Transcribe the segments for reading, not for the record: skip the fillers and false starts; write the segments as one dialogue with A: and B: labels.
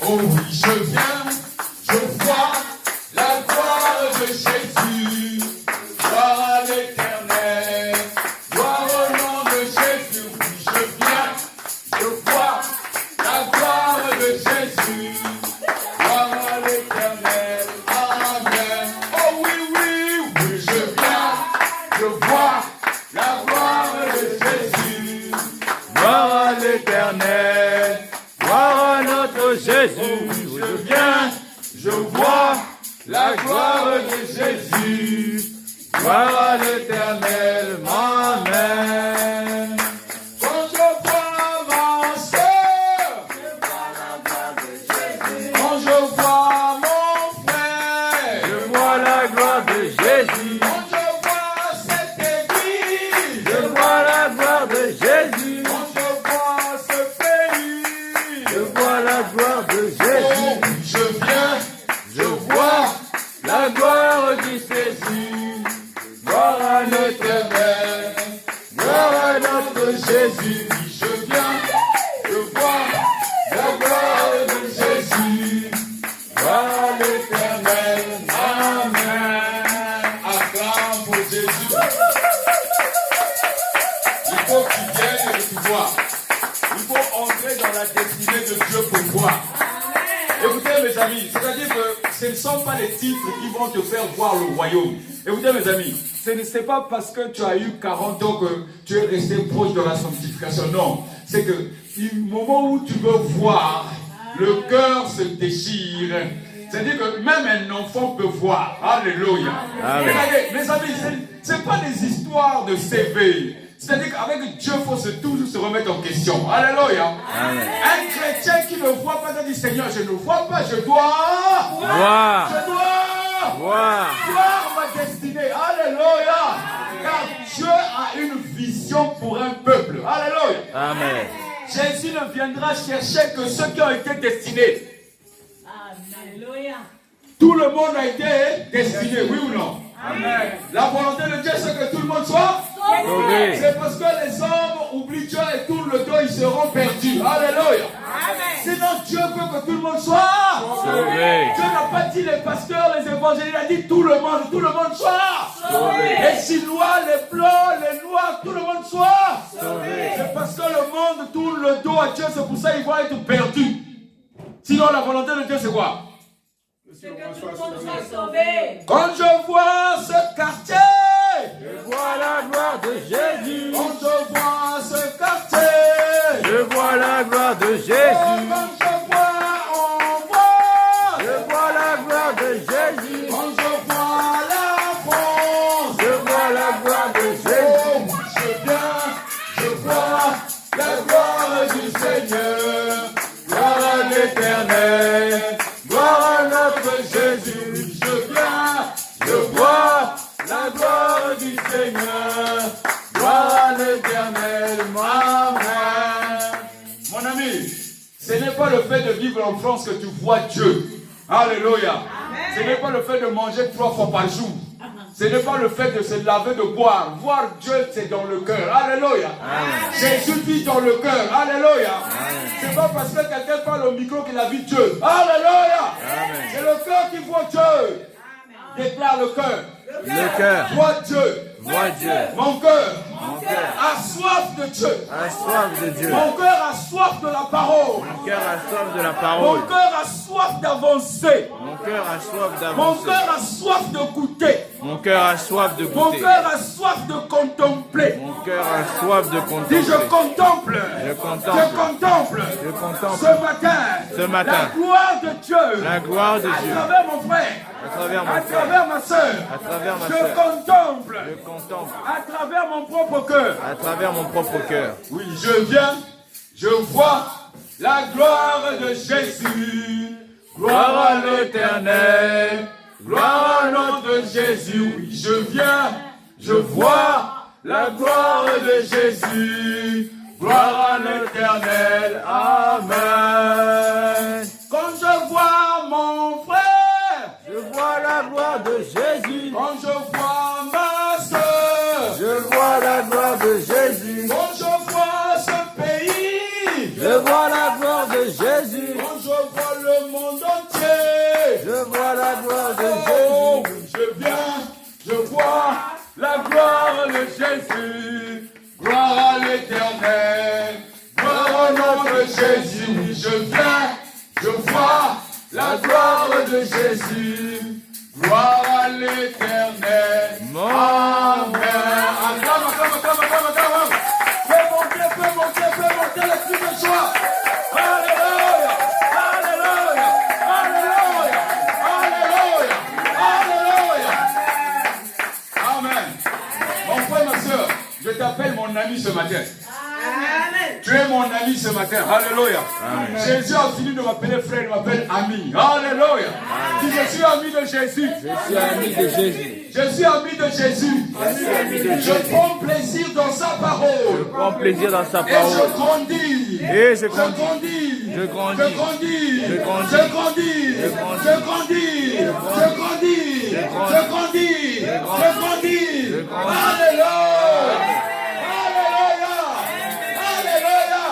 A: Oh oui, je viens, je vois la gloire de Jésus. Gloire à l'Éternel, gloire au nom de Jésus. Oui, je viens, je vois la gloire de Jésus. Gloire à l'Éternel, amen. Oh oui, oui, oui, je viens, je vois la gloire de Jésus.
B: Gloire à l'Éternel, gloire à notre Jésus.
A: Je viens, je vois la gloire de Jésus.
B: Gloire à l'Éternel, amen.
A: Quand je vois ma soeur, quand je vois mon frère,
B: Je vois la gloire de Jésus.
A: quand je vois cette église,
B: Je vois la gloire de Jésus.
A: quand je vois ce pays,
B: Je vois la gloire de
A: oh
B: Jésus.
A: oui, je viens, je vois
B: La gloire de Jésus. Gloire à l'Éternel, gloire à notre Jésus.
A: oui, je viens, je vois la gloire de Jésus.
B: Gloire à l'Éternel, amen.
A: Acclame pour Jésus. Il faut que tu viennes et que tu vois. Il faut entrer dans la destinée de Dieu pour voir. Écoutez mes amis, c'est-à-dire que ce ne sont pas les titres qui vont te faire voir le royaume. Écoutez mes amis, ce n'est pas parce que tu as eu 40 ans que tu es resté proche de la sanctification. Non, c'est que du moment où tu veux voir, le cœur se déchire. C'est-à-dire que même un enfant peut voir. Alléluia.
B: Amen.
A: Regardez, mes amis, ce n'est pas des histoires de CV. C'est-à-dire qu'avec Dieu, il faut toujours se remettre en question. Alléluia.
B: Amen.
A: Un chrétien qui ne voit pas, dit Seigneur, je ne vois pas, je dois
B: Voir,
A: Je dois
B: voir.
A: voir ma destinée. Alléluia. Car Dieu a une vision pour un peuple. Alléluia.
B: Amen.
A: Jésus ne viendra chercher que ceux qui ont été destinés.
C: Alléluia.
A: Tout le monde a été destiné, oui ou non?
C: Amen.
A: La volonté de Dieu, c'est que tout le monde soit.
B: Sauvé.
A: C'est parce que les hommes oublient Dieu et tournent le dos, ils seront perdus. Alléluia.
C: Amen.
A: Sinon, Dieu veut que tout le monde soit.
B: Sauvé.
A: Dieu n'a pas dit les pasteurs, les évangélistes, il a dit tout le monde soit. Les Chinois, les blancs, les noirs, tout le monde soit. C'est parce que le monde tourne le dos à Dieu, c'est pour ça qu'ils vont être perdus. Sinon, la volonté de Dieu, c'est quoi?
C: Que tout le monde soit sauvé.
A: Quand je vois ce quartier,
B: Je vois la gloire de Jésus.
A: quand je vois ce quartier,
B: Je vois la gloire de
A: oh,
B: Jésus.
A: quand je vois, on voit.
B: Je vois la gloire de Jésus.
A: Quand je vois la France,
B: Je vois la gloire de
A: oh,
B: Jésus.
A: je viens, je vois la gloire du Seigneur.
B: Gloire à l'Éternel, gloire à notre Jésus.
A: Je viens,
B: Je vois la gloire du Seigneur. Gloire à l'Éternel, amen.
A: mon ami, ce n'est pas le fait de vivre en France que tu vois Dieu. Alléluia. Ce n'est pas le fait de manger 3 fois par jour. Ce n'est pas le fait de se laver, de boire. Voir Dieu, c'est dans le cœur. Alléluia. Jésus vit dans le cœur. Alléluia. C'est pas parce que quelqu'un parle au micro qu'il a vu Dieu. Alléluia. C'est le cœur qui voit Dieu. Déclare le cœur.
B: Le cœur
A: Vois Dieu.
B: voit Dieu.
A: Mon cœur
B: Mon cœur
A: a soif de Dieu.
B: a soif de Dieu.
A: Mon cœur a soif de la parole.
B: Mon cœur a soif de la
A: Mon
B: parole.
A: cœur a soif d'avancer.
B: Mon cœur a soif
A: Mon
B: d'avancer.
A: cœur a soif de goûter.
B: Mon cœur a soif de
A: Mon
B: goûter.
A: cœur a soif de contempler.
B: Mon cœur a soif de
A: Dis
B: contempler.
A: je contemple.
B: Je
A: Je
B: contemple.
A: contemple.
B: Je contemple
A: Ce matin.
B: Ce matin.
A: La gloire de Dieu.
B: la gloire de
A: À
B: Dieu
A: travers mon frère.
B: à travers
A: À
B: mon frère,
A: travers ma soeur.
B: à travers ma
A: Je
B: soeur.
A: contemple.
B: Je contemple
A: À travers mon propre cœur.
B: à travers mon propre cœur.
A: Oui, je viens. Je vois la gloire de Jésus.
B: Gloire à l'Éternel,
A: Gloire à notre Jésus, oui, je viens, je vois la gloire de Jésus. Gloire à l'Éternel, amen. Quand je vois mon frère,
B: je vois la gloire de Jésus.
A: quand je vois ma soeur,
B: Je vois la gloire de Jésus.
A: quand je vois ce pays,
B: Je vois la gloire de Jésus.
A: quand je vois le Jésus. Gloire à l'Éternel. Gloire au nom de Jésus. Je viens, je vois la gloire de Jésus. Gloire à l'Éternel. Amen. Acclame. Fais monter l'esprit de joie. Alléluia. Alléluia. Alléluia. Alléluia. Alléluia. Amen. Mon frère, ma soeur, je t'appelle mon ami ce matin.
C: Amen.
A: Tu es mon ami ce matin. Alléluia. Jésus a fini de m'appeler frère, il m'appelle ami. Alléluia. Si je suis ami de Jésus.
B: Je suis ami de Jésus.
A: Je suis ami de Jésus. Je prends plaisir dans sa parole.
B: Je prends plaisir dans sa
A: Et
B: parole.
A: je grandis.
B: Et je
A: Je
B: grandis.
A: grandis.
B: Je grandis.
A: Je grandis.
B: Je grandis.
A: Je grandis.
B: Je grandis.
A: Je grandis. Je grandis.
B: Je grandis.
A: Je grandis.
B: Je
A: Je
B: grandis.
A: grandis.
B: Je grandis.
A: Alléluia. Alléluia. Alléluia.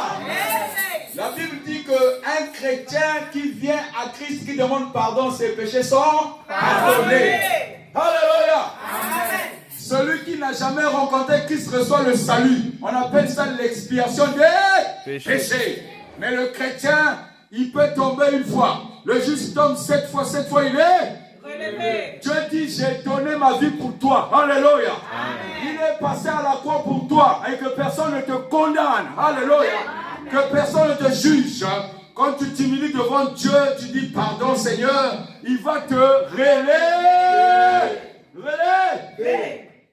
A: La Bible dit qu'un chrétien qui vient à Christ, qui demande pardon, ses péchés sont pardonnés. Alléluia. Celui qui n'a jamais rencontré Christ reçoit le salut. On appelle ça l'expiation des péchés. Mais le chrétien, il peut tomber une fois. Le juste tombe 7 fois, 7 fois il est
C: Relevé.
A: Dieu dit, j'ai donné ma vie pour toi. Alléluia. Il est passé à la croix pour toi et que personne ne te condamne. Alléluia. Que personne ne te juge. Quand tu t'humilies devant Dieu, tu dis pardon Seigneur, il va te relayer.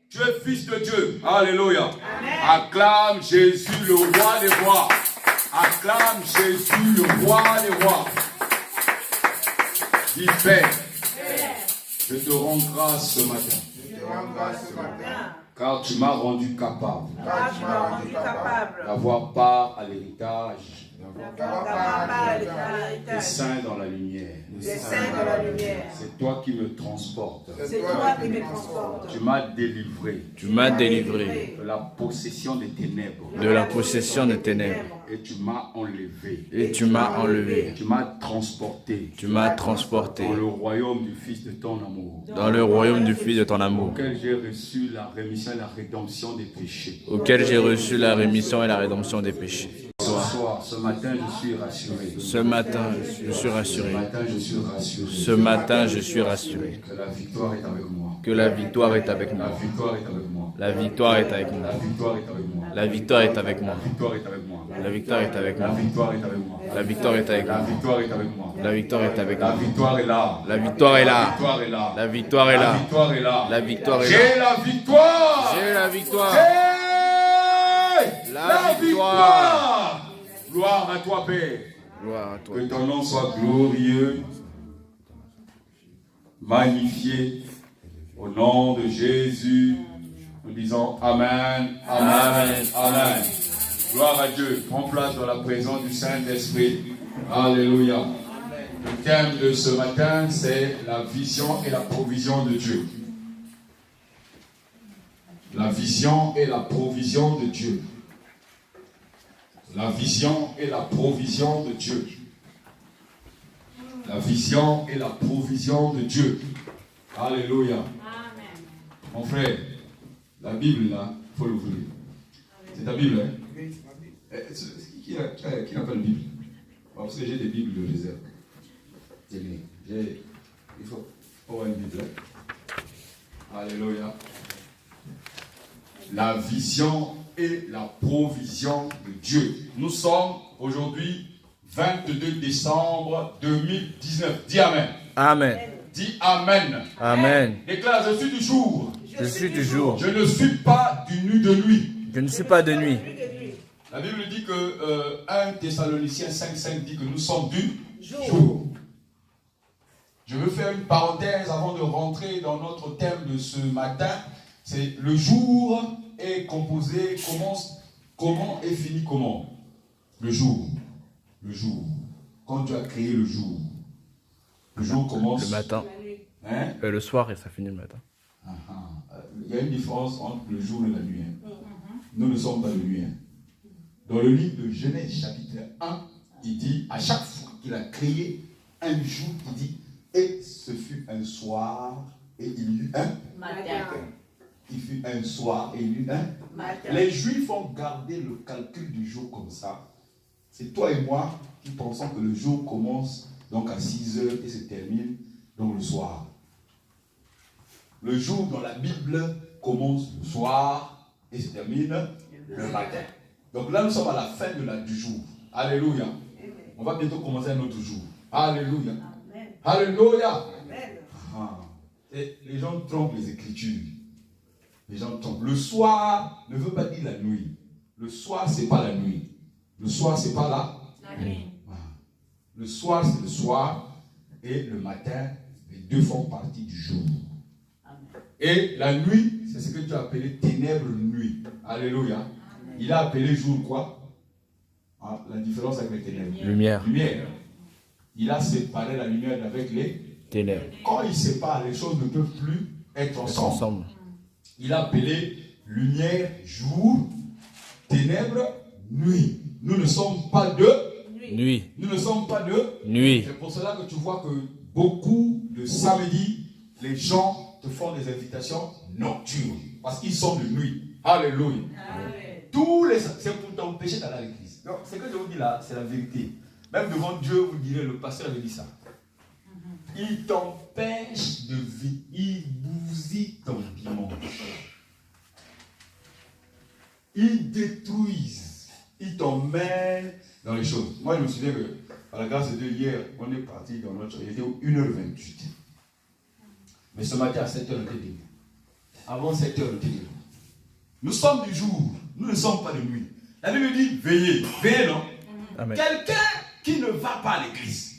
A: Tu es fils de Dieu. Alléluia. Acclame Jésus le roi des rois. Acclame Jésus le roi des rois. Dis Père, je te rends grâce ce matin. Car tu m'as rendu capable d'avoir part à l'héritage des saints dans la lumière. C'est toi qui me transportes. Tu m'as délivré.
B: Tu m'as délivré
A: de la possession des ténèbres.
B: de la possession des ténèbres.
A: Et tu m'as enlevé.
B: Et tu m'as enlevé.
A: Tu m'as transporté.
B: Tu m'as transporté
A: Dans le royaume du Fils de ton amour.
B: dans le royaume du Fils de ton amour,
A: Auquel j'ai reçu la rémission et la rédemption des péchés.
B: auquel j'ai reçu la rémission et la rédemption des péchés.
A: Ce matin, je suis rassuré.
B: Ce matin, je suis rassuré.
A: Ce matin, je suis rassuré.
B: Ce matin, je suis rassuré.
A: Que la victoire est avec moi.
B: Que la victoire est avec
A: La
B: moi.
A: victoire est avec moi.
B: La victoire est avec moi.
A: La victoire est avec moi.
B: La victoire est avec moi.
A: La victoire est avec moi.
B: La victoire est avec
A: La
B: moi.
A: victoire est avec moi.
B: La victoire est avec
A: La
B: moi.
A: victoire est avec moi.
B: La victoire est avec
A: La
B: moi.
A: victoire est là.
B: La victoire est
A: La
B: là.
A: victoire est là.
B: La victoire est
A: La
B: là.
A: victoire est là.
B: La victoire est là.
A: J'ai la victoire.
B: J'ai la victoire.
A: J'ai
B: La
A: victoire. Gloire à toi, Père.
B: Gloire à toi.
A: Que ton nom soit glorieux, magnifié. Au nom de Jésus, nous disons Amen, Amen, Amen. Gloire à Dieu. Prends place dans la présence du Saint-Esprit. Alléluia. Le thème de ce matin, c'est la vision et la provision de Dieu. La vision et la provision de Dieu. La vision et la provision de Dieu. La vision et la provision de Dieu. Alléluia. Mon frère, la Bible là, il faut l'ouvrir. C'est ta Bible, hein? Qui n'a pas de Bible? Parce que j'ai des Bibles de réserve. Il faut avoir une Bible. Alléluia. La vision et la provision de Dieu. Nous sommes aujourd'hui 22 décembre 2019. Dis Amen.
B: Amen.
A: Dis Amen.
B: Amen.
A: Déclare, je suis du jour.
B: Je suis du jour.
A: Je ne suis pas du nu de nuit.
B: Je ne suis pas de nuit.
A: La Bible dit que 1 Thessaloniciens 5,5 dit que nous sommes du jour. Je veux faire une parenthèse avant de rentrer dans notre thème de ce matin. C'est le jour est composé, comment et finit comment? Le jour. Le jour. Quand tu as créé le jour. Le jour commence.
B: Le matin.
A: Hein?
B: Le soir et ça finit le matin.
A: Il y a une différence entre le jour et la nuit. Nous ne sommes pas de nuit. Dans le livre de Genèse chapitre 1, il dit, à chaque fois qu'il a créé un jour, il dit, et ce fut un soir, et il y eut un matin. il fut un soir et une matin. Les Juifs ont gardé le calcul du jour comme ça. C'est toi et moi qui pensons que le jour commence donc à 6 heures et se termine donc le soir. Le jour dans la Bible commence le soir et se termine le matin. Donc là, nous sommes à la fin du jour. Alléluia. On va bientôt commencer un autre jour. Alléluia. Alléluia. Et les gens trompent les Écritures. Les gens trompent. Le soir ne veut pas dire la nuit. Le soir, c'est pas la nuit. Le soir, c'est pas la nuit. Le soir, c'est le soir. Et le matin, les deux font partie du jour. Et la nuit, c'est ce que tu as appelé ténèbres nuit. Alléluia. Il a appelé jour quoi? La différence avec les ténèbres.
B: Lumière.
A: Lumière. Il a séparé la lumière avec les
B: ténèbres.
A: Quand il sépare, les choses ne peuvent plus être ensemble. Il a appelé lumière jour, ténèbres nuit. Nous ne sommes pas de
B: nuit.
A: Nous ne sommes pas de
B: nuit.
A: C'est pour cela que tu vois que beaucoup de samedis, les gens te font des invitations nocturnes. Parce qu'ils sont de nuit. Alléluia. C'est pour t'empêcher d'aller à l'église. Donc, ce que je vous dis là, c'est la vérité. Même devant Dieu, vous direz, le pasteur avait dit ça. Il t'empêche de vivre. Il bousille ton dimanche. Il détruise. Il t'emmène dans les choses. Moi, je me souviens que, à la grâce de Dieu, hier, on est parti dans notre... Il était 1h28. Mais ce matin, à 7h, on était debout. Avant 7h, on était debout. Nous sommes du jour. Nous ne sommes pas de nuit. La Bible dit, veillez. Veillez, non?
B: Amen.
A: Quelqu'un qui ne va pas à l'église,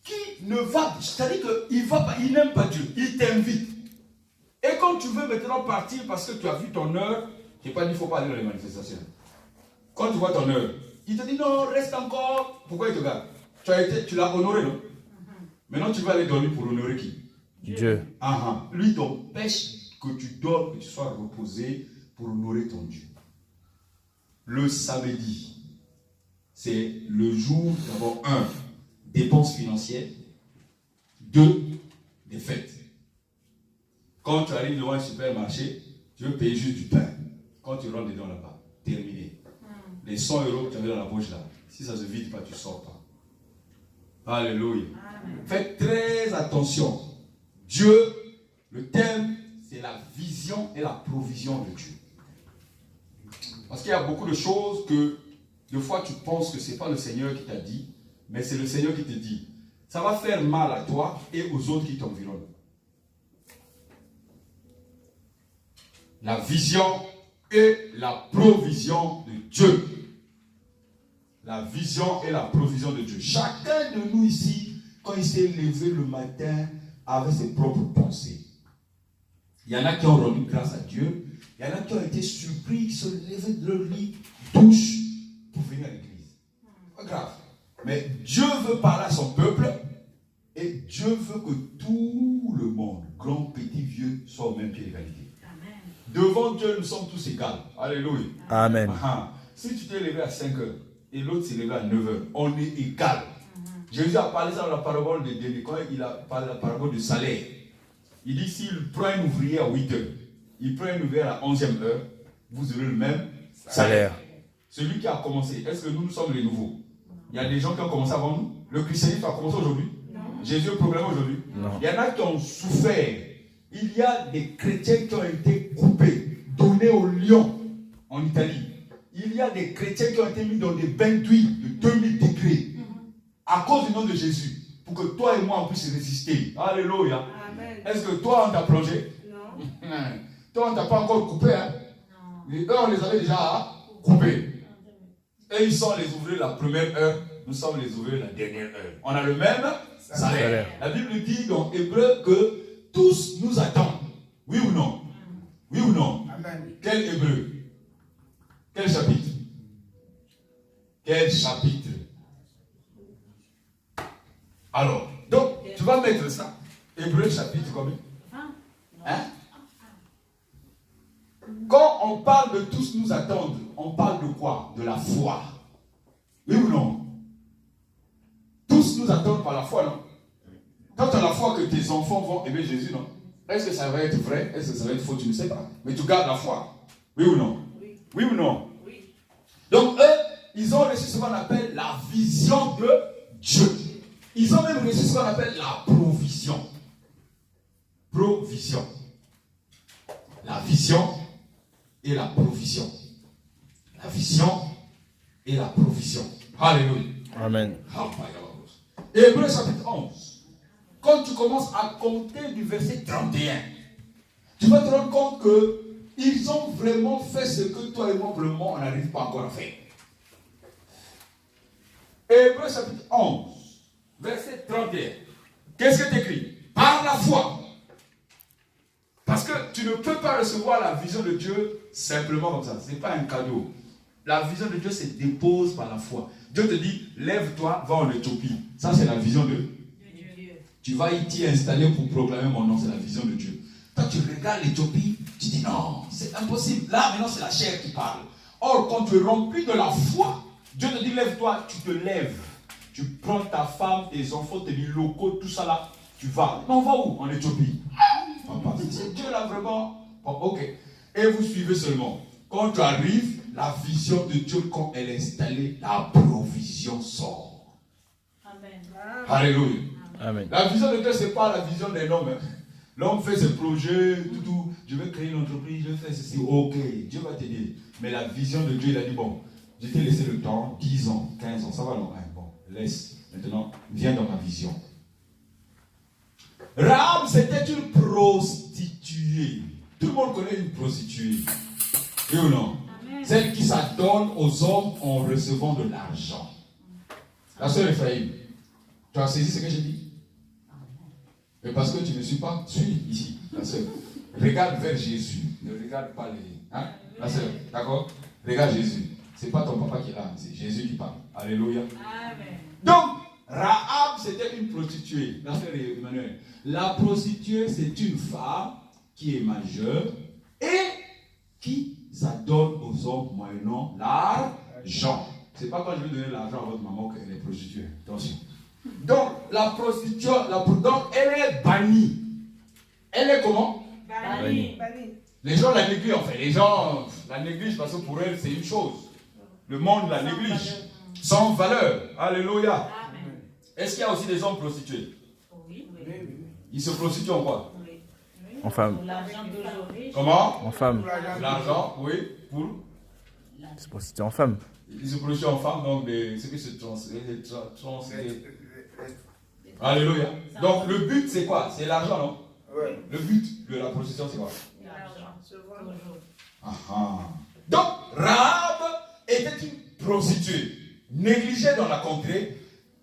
A: qui ne va, c'est-à-dire qu'il va pas, il n'aime pas Dieu, il t'invite. Et quand tu veux maintenant partir parce que tu as vu ton heure, je n'ai pas dit qu'il ne faut pas aller dans les manifestations. Quand tu vois ton heure, il te dit non, reste encore. Pourquoi il te garde? Tu l'as honoré, non? Maintenant tu vas aller dormir pour honorer qui?
B: Dieu.
A: Lui t'empêche que tu dors, que tu sois reposé pour honorer ton Dieu. Le samedi, c'est le jour d'abord, 1, dépenses financières, 2, des fêtes. Quand tu arrives devant un supermarché, tu veux payer juste du pain. Quand tu rentres dedans là-bas, terminé. Les 100 € que tu avais dans la poche là, si ça ne se vide pas, tu ne sors pas. Alléluia. Faites très attention. Dieu, le thème, c'est la vision et la provision de Dieu. Parce qu'il y a beaucoup de choses que, des fois, tu penses que ce n'est pas le Seigneur qui t'a dit, mais c'est le Seigneur qui te dit. Ça va faire mal à toi et aux autres qui t'environnent. La vision et la provision de Dieu. La vision et la provision de Dieu. Chacun de nous ici, quand il s'est levé le matin, avait ses propres pensées. Il y en a qui ont rendu grâce à Dieu. Il y en a qui ont été surpris, qui se levaient de leur lit, douche, pour venir à l'église. Pas grave. Mais Dieu veut parler à son peuple et Dieu veut que tout le monde, grand, petit, vieux, soit au même pied d'égalité. Devant Dieu, nous sommes tous égaux. Alléluia.
B: Amen.
A: Si tu t'es levé à 5 heures et l'autre s'est levé à 9 heures, on est égal. Jésus a parlé ça dans la parabole de Denis, quand il a parlé de la parabole du salaire. Il dit, s'il prend un ouvrier à 8 heures, il prend un ouvrier à la 11e heure, vous aurez le même salaire. Celui qui a commencé, est-ce que nous sommes les nouveaux? Il y a des gens qui ont commencé avant nous. Le christianisme a commencé aujourd'hui. Jésus est proclamé aujourd'hui. Il y en a qui ont souffert. Il y a des chrétiens qui ont été coupés, donnés aux lions en Italie. Il y a des chrétiens qui ont été mis dans des bains d'huile de 2000 degrés à cause du nom de Jésus, pour que toi et moi on puisse résister. Alléluia. Est-ce que toi on t'a plongé? Non. Toi on ne t'a pas encore coupé. Hein? Les eux on les avait déjà coupés. Et ils sont les ouvriers la première heure, nous sommes les ouvriers la dernière heure. On a le même salaire. La Bible dit dans Hébreu que tous nous attendent. Oui ou non? Oui ou non? Amen. Quel Hébreu? Quel chapitre? Quel chapitre? Alors, donc, tu vas mettre ça. Hébreu chapitre combien? Hein? Quand on parle de tous nous attendre, on parle de quoi? De la foi. Oui ou non? Tous nous attendent par la foi, non? Quand tu as la foi que tes enfants vont aimer Jésus, non? Est-ce que ça va être vrai? Est-ce que ça va être faux? Tu ne sais pas. Mais tu gardes la foi. Oui ou non?
C: Oui.
A: Oui ou non?
C: Oui.
A: Donc eux, ils ont reçu ce qu'on appelle la vision de Dieu. Ils ont même reçu ce qu'on appelle la provision. Provision. La vision et la provision. La vision et la provision. Alléluia.
B: Amen.
A: Hébreux chapitre 11. Quand tu commences à compter du verset 31, tu vas te rendre compte que ils ont vraiment fait ce que toi et moi, pour le moment, on n'arrive pas encore à faire. Hébreux chapitre 11, verset 31. Qu'est-ce que tu écris? Par la foi. Parce que tu ne peux pas recevoir la vision de Dieu simplement comme ça. Ce n'est pas un cadeau. La vision de Dieu se dépose par la foi. Dieu te dit, lève-toi, va en Éthiopie. Ça, c'est la vision de Dieu. Tu vas y t'y installer pour proclamer mon nom. C'est la vision de Dieu. Quand tu regardes l'Éthiopie, tu dis non, c'est impossible. Là, maintenant, c'est la chair qui parle. Or, quand tu es rempli de la foi, Dieu te dit, lève-toi, tu te lèves. Tu prends ta femme, tes enfants, tes locaux, tout ça là. Tu vas. Mais on va où? En Éthiopie. Papa, c'est Dieu là vraiment. Bon, ok. Et vous suivez seulement. Quand tu arrives, la vision de Dieu, quand elle est installée, la provision sort.
C: Amen.
A: Alléluia.
B: Amen.
A: La vision de Dieu, ce n'est pas la vision d'un homme. L'homme fait ses projets, tout. Je vais créer une entreprise, je vais faire ceci. Ok, Dieu va t'aider. Mais la vision de Dieu, il a dit, bon, je t'ai laissé le temps, 10 ans, 15 ans, ça va long. Bon, laisse. Maintenant, viens dans ma vision. Rahab, c'était une prostituée. Tout le monde connaît une prostituée. Oui ou non? Amen. Celle qui s'adonne aux hommes en recevant de l'argent. La sœur Ephraïm, tu as saisi ce que j'ai dit? Mais parce que tu ne suis pas, suis ici, la sœur. Regarde vers Jésus. Ne regarde pas les... Hein? La sœur, d'accord? Regarde Jésus. Ce n'est pas ton papa qui est là, c'est Jésus qui parle. Alléluia. Amen. Donc, Rahab, c'était une prostituée. La sœur Emmanuel. La prostituée, c'est une femme qui est majeure et qui s'adonne aux hommes moyennant l'argent. Ce n'est pas quand je vais donner l'argent à votre maman qu'elle est prostituée. Attention. Donc, la prostituée, donc, elle est bannie. Elle est comment?
C: Bannie.
A: Les gens la négligent, en fait. Les gens la négligent parce que pour elle, c'est une chose. Le monde la néglige. Sans valeur. Alléluia. Amen. Est-ce qu'il y a aussi des hommes prostitués?
C: Oui.
A: Ils se prostituent en quoi?
C: Oui.
B: En femme.
C: L'argent d'aujourd'hui.
A: Comment?
B: En femme.
A: L'argent, oui. Pour?
B: C'est pour citer en femme.
A: Ils se prostituent en femme, donc ce qui se Alléluia. Donc le but c'est quoi? C'est l'argent, non? Oui. Le but de la prostitution c'est quoi? L'argent. Donc Rahab était une prostituée, négligée dans la contrée.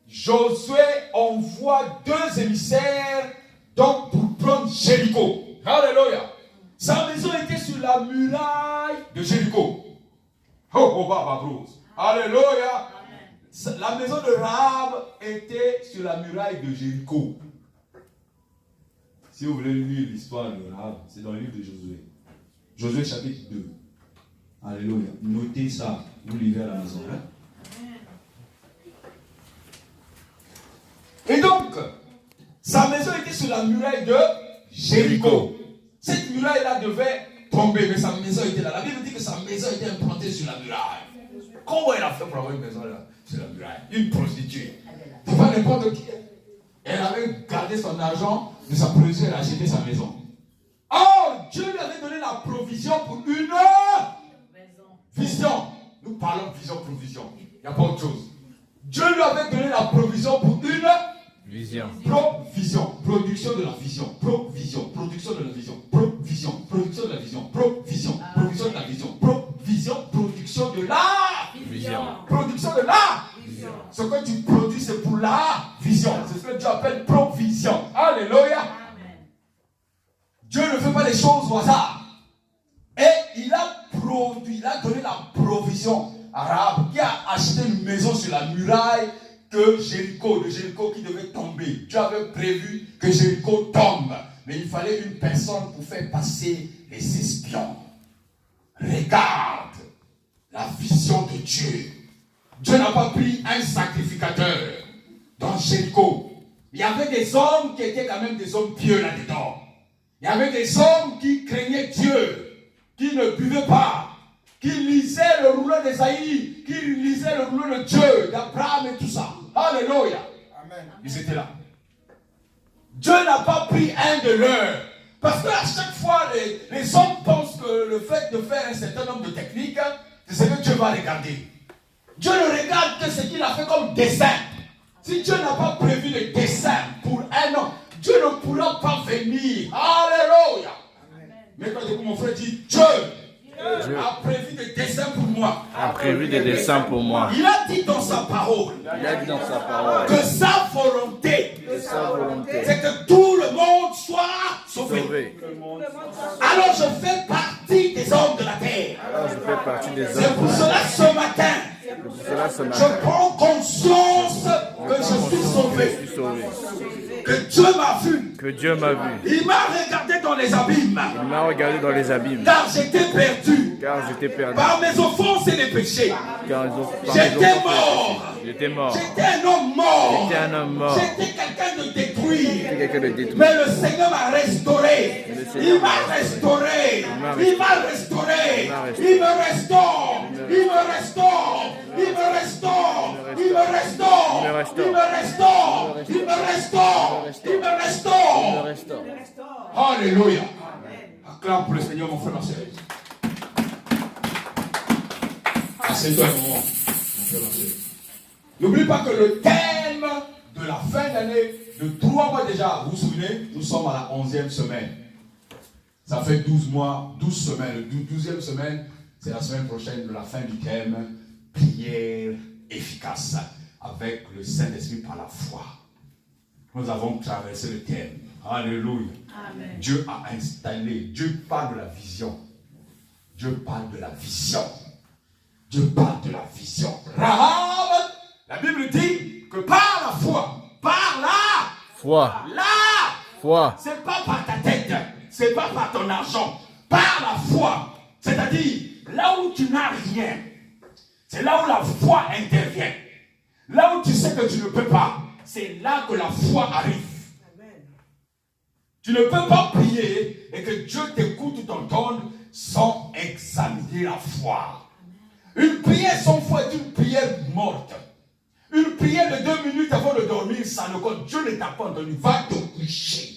A: Josué envoie 2 émissaires donc pour prendre Jéricho. Alléluia. Sa maison était sur la muraille de Jéricho. Oh, Baba Bros. Alléluia. La maison de Rahab était sur la muraille de Jéricho. Si vous voulez lire l'histoire de Rahab, c'est dans le livre de Josué. Josué chapitre 2. Alléluia. Notez ça. Vous lisez à la maison. Hein? Et donc, sa maison était sur la muraille de Jéricho. Cette muraille-là devait tomber, mais sa maison était là. La Bible dit que sa maison était implantée sur la muraille. Comment elle a fait pour avoir une maison là, sur la muraille? Une prostituée. C'est pas n'importe qui. Elle avait gardé son argent de sa prostituée, elle a acheté sa maison. Oh, Dieu lui avait donné la provision pour une vision. Nous parlons vision, provision. Il n'y a pas autre chose. Dieu lui avait donné la provision pour une
B: vision.
A: Provision. Production de la vision. Provision. Production de la vision. Provision. Production de la vision. Provision. Production de la vision. Provision. Production de la
B: Vision.
A: Production de la vision. Ce que tu produis, c'est pour la vision. C'est ce que Dieu appelle provision. Alléluia. Amen. Dieu ne fait pas les choses au hasard. Et il a produit, il a donné la provision à Rahab qui a acheté une maison sur la muraille de Jéricho qui devait tomber. Dieu avait prévu que Jéricho tombe. Mais il fallait une personne pour faire passer les espions. Regarde la vision de Dieu. Dieu n'a pas pris un sacrificateur dans Jéricho. Il y avait des hommes qui étaient quand même des hommes pieux là-dedans. Il y avait des hommes qui craignaient Dieu, qui ne buvaient pas, qui lisaient le rouleau d'Ésaïe, qui lisaient le rouleau de Dieu, d'Abraham et tout ça. Alléluia.
D: Amen.
A: Ils étaient là. Dieu n'a pas pris un de leurs. Parce qu'à chaque fois, les hommes pensent que le fait de faire un certain nombre de techniques, c'est ce que Dieu va regarder. Dieu ne regarde que ce qu'il a fait comme dessin. Si Dieu n'a pas prévu le dessin pour un homme, Dieu ne pourra pas venir. Alléluia. Mais quand mon frère dit Dieu a prévu des dessins pour moi.
B: A prévu des dessins pour moi.
A: Il a dit dans sa parole.
B: Il a dit dans sa parole
A: Que sa volonté.
B: que sa volonté
A: C'est que tout le monde soit sauvé.
B: sauvé.
A: Alors je fais partie des hommes de la terre.
B: Alors je fais partie des
A: C'est pour
B: hommes.
A: cela ce matin,
B: Pour cela ce
A: je
B: matin,
A: prends conscience que je suis
B: je
A: sauvé.
B: suis sauvé.
A: Que Dieu m'a vu.
B: Que Dieu m'a vu.
A: Il m'a regardé dans les abîmes.
B: Il m'a regardé dans les abîmes.
A: Car j'étais perdu.
B: Car j'étais perdu.
A: Par mes offenses et les péchés.
B: Car ils ont
A: J'étais mort.
B: J'étais mort.
A: J'étais un homme mort.
B: J'étais un homme mort.
A: J'étais quelqu'un de détruit.
B: J'étais quelqu'un de détruit.
A: Mais le Seigneur m'a restauré. Il m'a restauré. Il m'a restauré. Il me restaure. Il me restaure. Il me restaure. Il me restaure. Il me restaure. Il me restaure. Il me restaure.
B: Restaure.
A: Alléluia. Acclame pour le Seigneur, mon frère, ma soeur. Assieds-toi un moment, mon frère, ma soeur. N'oublie pas que le thème de la fin d'année, de 3 mois déjà, vous vous souvenez, nous sommes à la 11e semaine. Ça fait 12 mois, 12 semaines. La 12e semaine, c'est la semaine prochaine de la fin du thème, prière efficace, avec le Saint-Esprit par la foi. Nous avons traversé le thème. Alléluia.
C: Amen.
A: Dieu a installé, Dieu parle de la vision. Dieu parle de la vision. Dieu parle de la vision. Rahab, la Bible dit que par la
B: Foi. Foi.
A: c'est pas par ta tête, c'est pas par ton argent, par la foi. C'est-à-dire, là où tu n'as rien, c'est là où la foi intervient. Là où tu sais que tu ne peux pas, c'est là que la foi arrive. Tu ne peux pas prier et que Dieu t'écoute ou t'entende sans examiner la foi. Une prière sans foi est une prière morte. Une prière de 2 minutes avant de dormir, ça ne compte. Dieu ne t'a pas entendu. Va te coucher.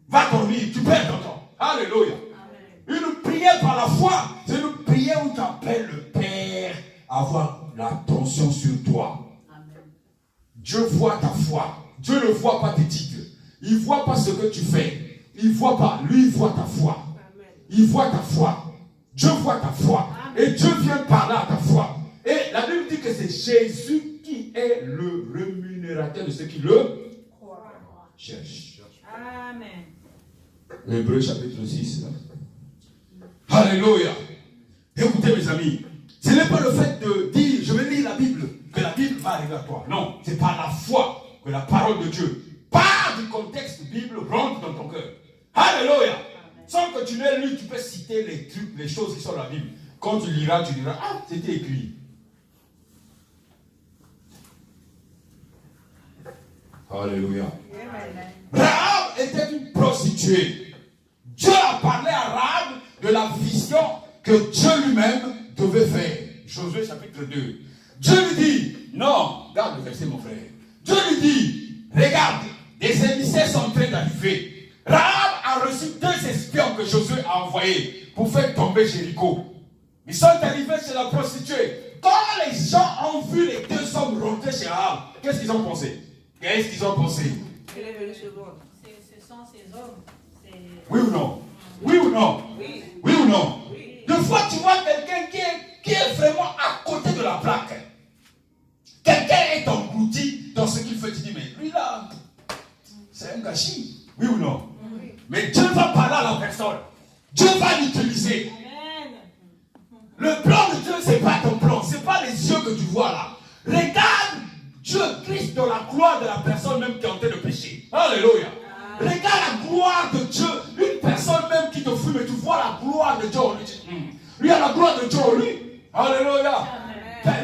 A: Va dormir, tu perds ton temps. Alléluia. Une prière par la foi, c'est une prière où tu appelles le Père à avoir l'attention sur toi. Dieu voit ta foi. Dieu ne voit pas tes titres. Il ne voit pas ce que tu fais. Il ne voit pas. Lui, il voit ta foi. Il voit ta foi. Dieu voit ta foi. Et Dieu vient parler à ta foi. Et la Bible dit que c'est Jésus qui est le rémunérateur de ceux qui le cherchent.
C: Amen.
A: Hébreux chapitre 6. Alléluia. Écoutez mes amis, ce n'est pas le fait de dire je vais lire la Bible que la Bible va arriver à toi. Non, c'est par la foi que la parole de Dieu, part du contexte Bible, rentre dans ton cœur. Alléluia. Sans que tu n'aies lu, tu peux citer les trucs, les choses qui sont dans la Bible. Quand tu liras, tu diras, ah, c'était écrit. Alléluia. Rahab était une prostituée. Dieu a parlé à Rahab de la vision que Dieu lui-même devait faire. Josué chapitre 2. Dieu lui dit, non, regarde le verset mon frère. Dieu lui dit, regarde, des émissaires sont en train d'arriver. Rahab a reçu 2 espions que Josué a envoyés pour faire tomber Jéricho. Ils sont arrivés chez la prostituée. Quand les gens ont vu les 2 hommes rentrer chez Rahab, qu'est-ce qu'ils ont pensé? Qu'est-ce qu'ils ont pensé?
C: Ce sont ces hommes.
A: Oui ou non? Oui ou non?
C: Oui.
A: Oui ou non? Oui. Des fois, tu vois quelqu'un qui est vraiment à côté de la plaque. Quelqu'un est englouti dans ce qu'il fait. Tu dis, mais lui là, c'est un gâchis. Oui ou non? Oui. Mais Dieu va parler à la personne. Dieu va l'utiliser.
C: Amen.
A: Le plan de Dieu, ce n'est pas ton plan. Ce n'est pas les yeux que tu vois là. Regarde Dieu, Christ, dans la gloire de la personne même qui est en train de pécher. Alléluia. Regarde la gloire de Dieu. Une personne même qui te fume et tu vois la gloire de Dieu en lui. Lui a la gloire de Dieu en lui. Alléluia.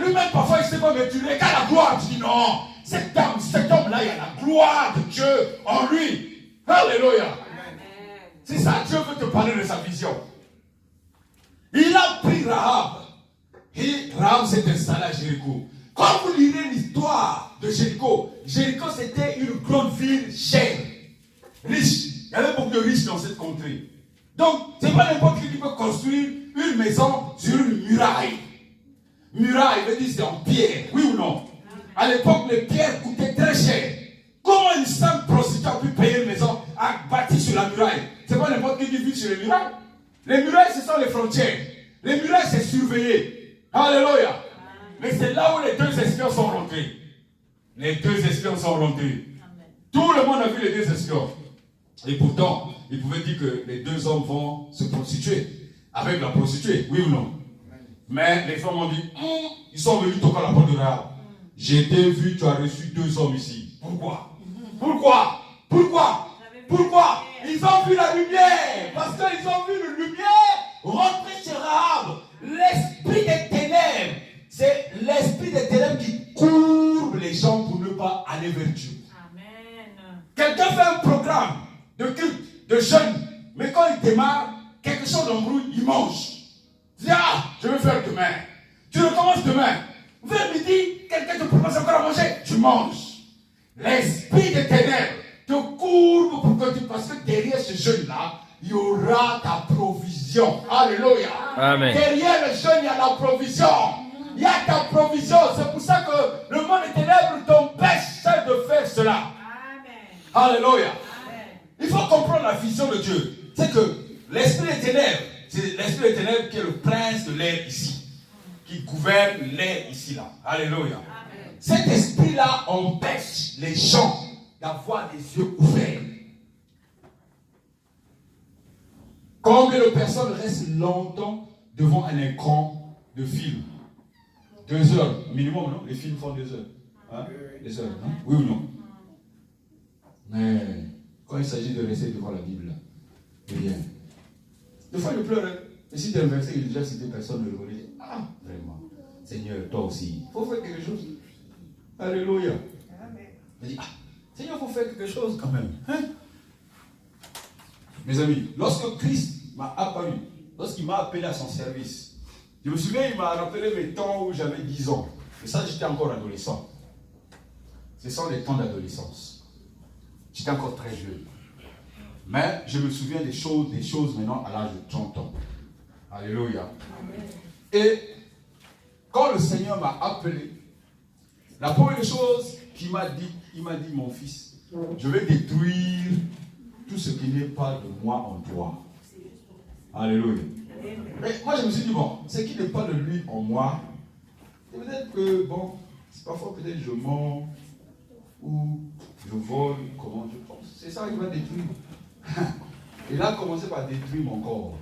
A: Lui-même parfois il ne sait pas, mais tu regardes la gloire. Tu dis non, cet homme-là, il y a la gloire de Dieu en lui. Alléluia. C'est ça, Dieu veut te parler de sa vision. Il a pris Rahab. Et Rahab s'est installé à Jéricho. Quand vous lirez l'histoire de Jéricho, Jéricho c'était une grande ville chère, riche. Il y avait beaucoup de riches dans cette contrée. Donc, ce n'est pas n'importe qui peut construire une maison sur une muraille. Muraille veut dire c'est en pierre, oui ou non? À l'époque, les pierres coûtaient très cher. Comment une simple prostituée a pu payer une maison bâtie sur la muraille? Ce n'est pas n'importe qui vit sur les murailles. Les murailles, ce sont les frontières. Les murailles, c'est surveillé. Alléluia. Mais c'est là où les deux espions sont rentrés. Les deux espions sont rentrés. Tout le monde a vu les deux espions. Et pourtant, ils pouvaient dire que les deux hommes vont se prostituer avec la prostituée, oui ou non? Mais les femmes ont dit, ils sont venus toquer à la porte de Rahab. J'ai t'ai vu, tu as reçu deux hommes ici. Pourquoi? Pourquoi? Pourquoi? Pourquoi? Ils ont vu la lumière. Parce qu'ils ont vu la lumière rentrer chez Rahab. L'esprit des ténèbres. C'est l'esprit des ténèbres qui courbe les gens pour ne pas aller vers Dieu.
C: Amen.
A: Quelqu'un fait un programme de culte, de jeûne, mais quand il démarre, quelque chose d'embrouille, il mange. Il dit, je vais faire demain. Tu recommences demain. Vers midi, quelqu'un te propose encore à manger, tu manges. L'esprit des ténèbres te courbe pour que tu... Parce que derrière ce jeûne-là, il y aura ta provision. Alléluia.
B: Amen.
A: Derrière le jeûne, il y a la provision. Il y a ta provision. C'est pour ça que le monde des ténèbres t'empêche de faire cela.
C: Amen.
A: Alléluia.
C: Amen.
A: Il faut comprendre la vision de Dieu. C'est que l'esprit des ténèbres, c'est l'esprit des ténèbres qui est le prince de l'air ici, qui gouverne l'air ici là. Alléluia.
C: Amen.
A: Cet esprit-là empêche les gens d'avoir les yeux ouverts. Combien de personnes restent longtemps devant un écran de film? 2 heures minimum, non? Les films font 2 heures. Hein? 2 heures, non? Oui ou non? Mais quand il s'agit de rester devant la Bible, rien. Des fois, je pleure. Et si tu as un verset que j'ai déjà cité, personne ne le connaît. Vraiment. Seigneur, toi aussi, il faut faire quelque chose. Alléluia. Je dis, Seigneur, il faut faire quelque chose quand même. Hein? Mes amis, lorsque Christ m'a apparu, lorsqu'il m'a appelé à son service, je me souviens, il m'a rappelé mes temps où j'avais 10 ans. Et ça, j'étais encore adolescent. Ce sont des temps d'adolescence. J'étais encore très jeune. Mais je me souviens des choses maintenant à l'âge de 30 ans. Alléluia. Et quand le Seigneur m'a appelé, la première chose qu'il m'a dit, il m'a dit, mon fils, je vais détruire tout ce qui n'est pas de moi en toi. Alléluia. Mais moi je me suis dit, bon, ce qui n'est pas de lui en moi, peut-être que, bon, c'est parfois peut-être je mens ou je vole, comment je pense. C'est ça qui va détruire. Il a commencé par détruire mon corps.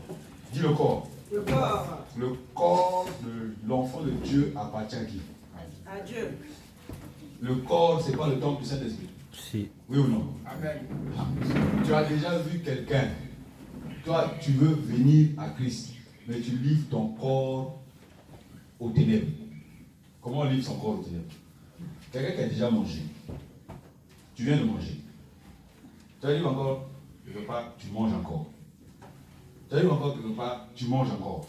A: Dis le corps.
C: Le corps.
A: Le corps de l'enfant de Dieu appartient à qui?
C: À Dieu.
A: Le corps, ce n'est pas le temple du Saint-Esprit.
B: Si.
A: Oui ou non? Amen. Tu as déjà vu quelqu'un. Toi, tu veux venir à Christ, mais tu livres ton corps aux ténèbres. Comment on livre son corps aux ténèbres? Quelqu'un qui a déjà mangé. Tu viens de manger. Tu arrives encore quelque part, tu manges encore. Tu arrives encore quelque part, tu manges encore.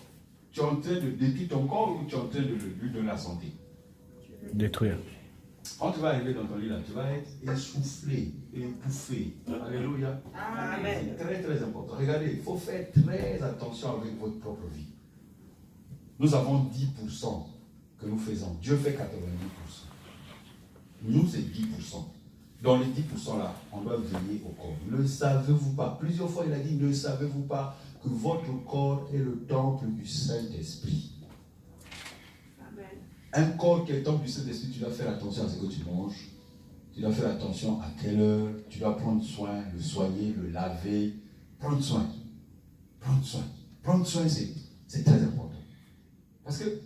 A: Tu es en train de détruire ton corps ou tu es en train de lui donner la santé?
B: Détruire.
A: Quand tu vas arriver dans ton lit là, tu vas être essoufflé, étouffé. Alléluia.
C: Amen.
A: C'est très très important. Regardez, il faut faire très attention avec votre propre vie. Nous avons 10% que nous faisons. Dieu fait 90%. Nous, c'est 10%. Dans les 10% là, on doit veiller au corps. Ne savez-vous pas? Plusieurs fois, il a dit, ne savez-vous pas que votre corps est le temple du Saint-Esprit? Un corps qui est le temple du Saint-Esprit, tu dois faire attention à ce que tu manges. Tu dois faire attention à quelle heure. Tu dois prendre soin, le soigner, le laver. Prendre soin. Prendre soin. Prendre soin, c'est très important. Parce que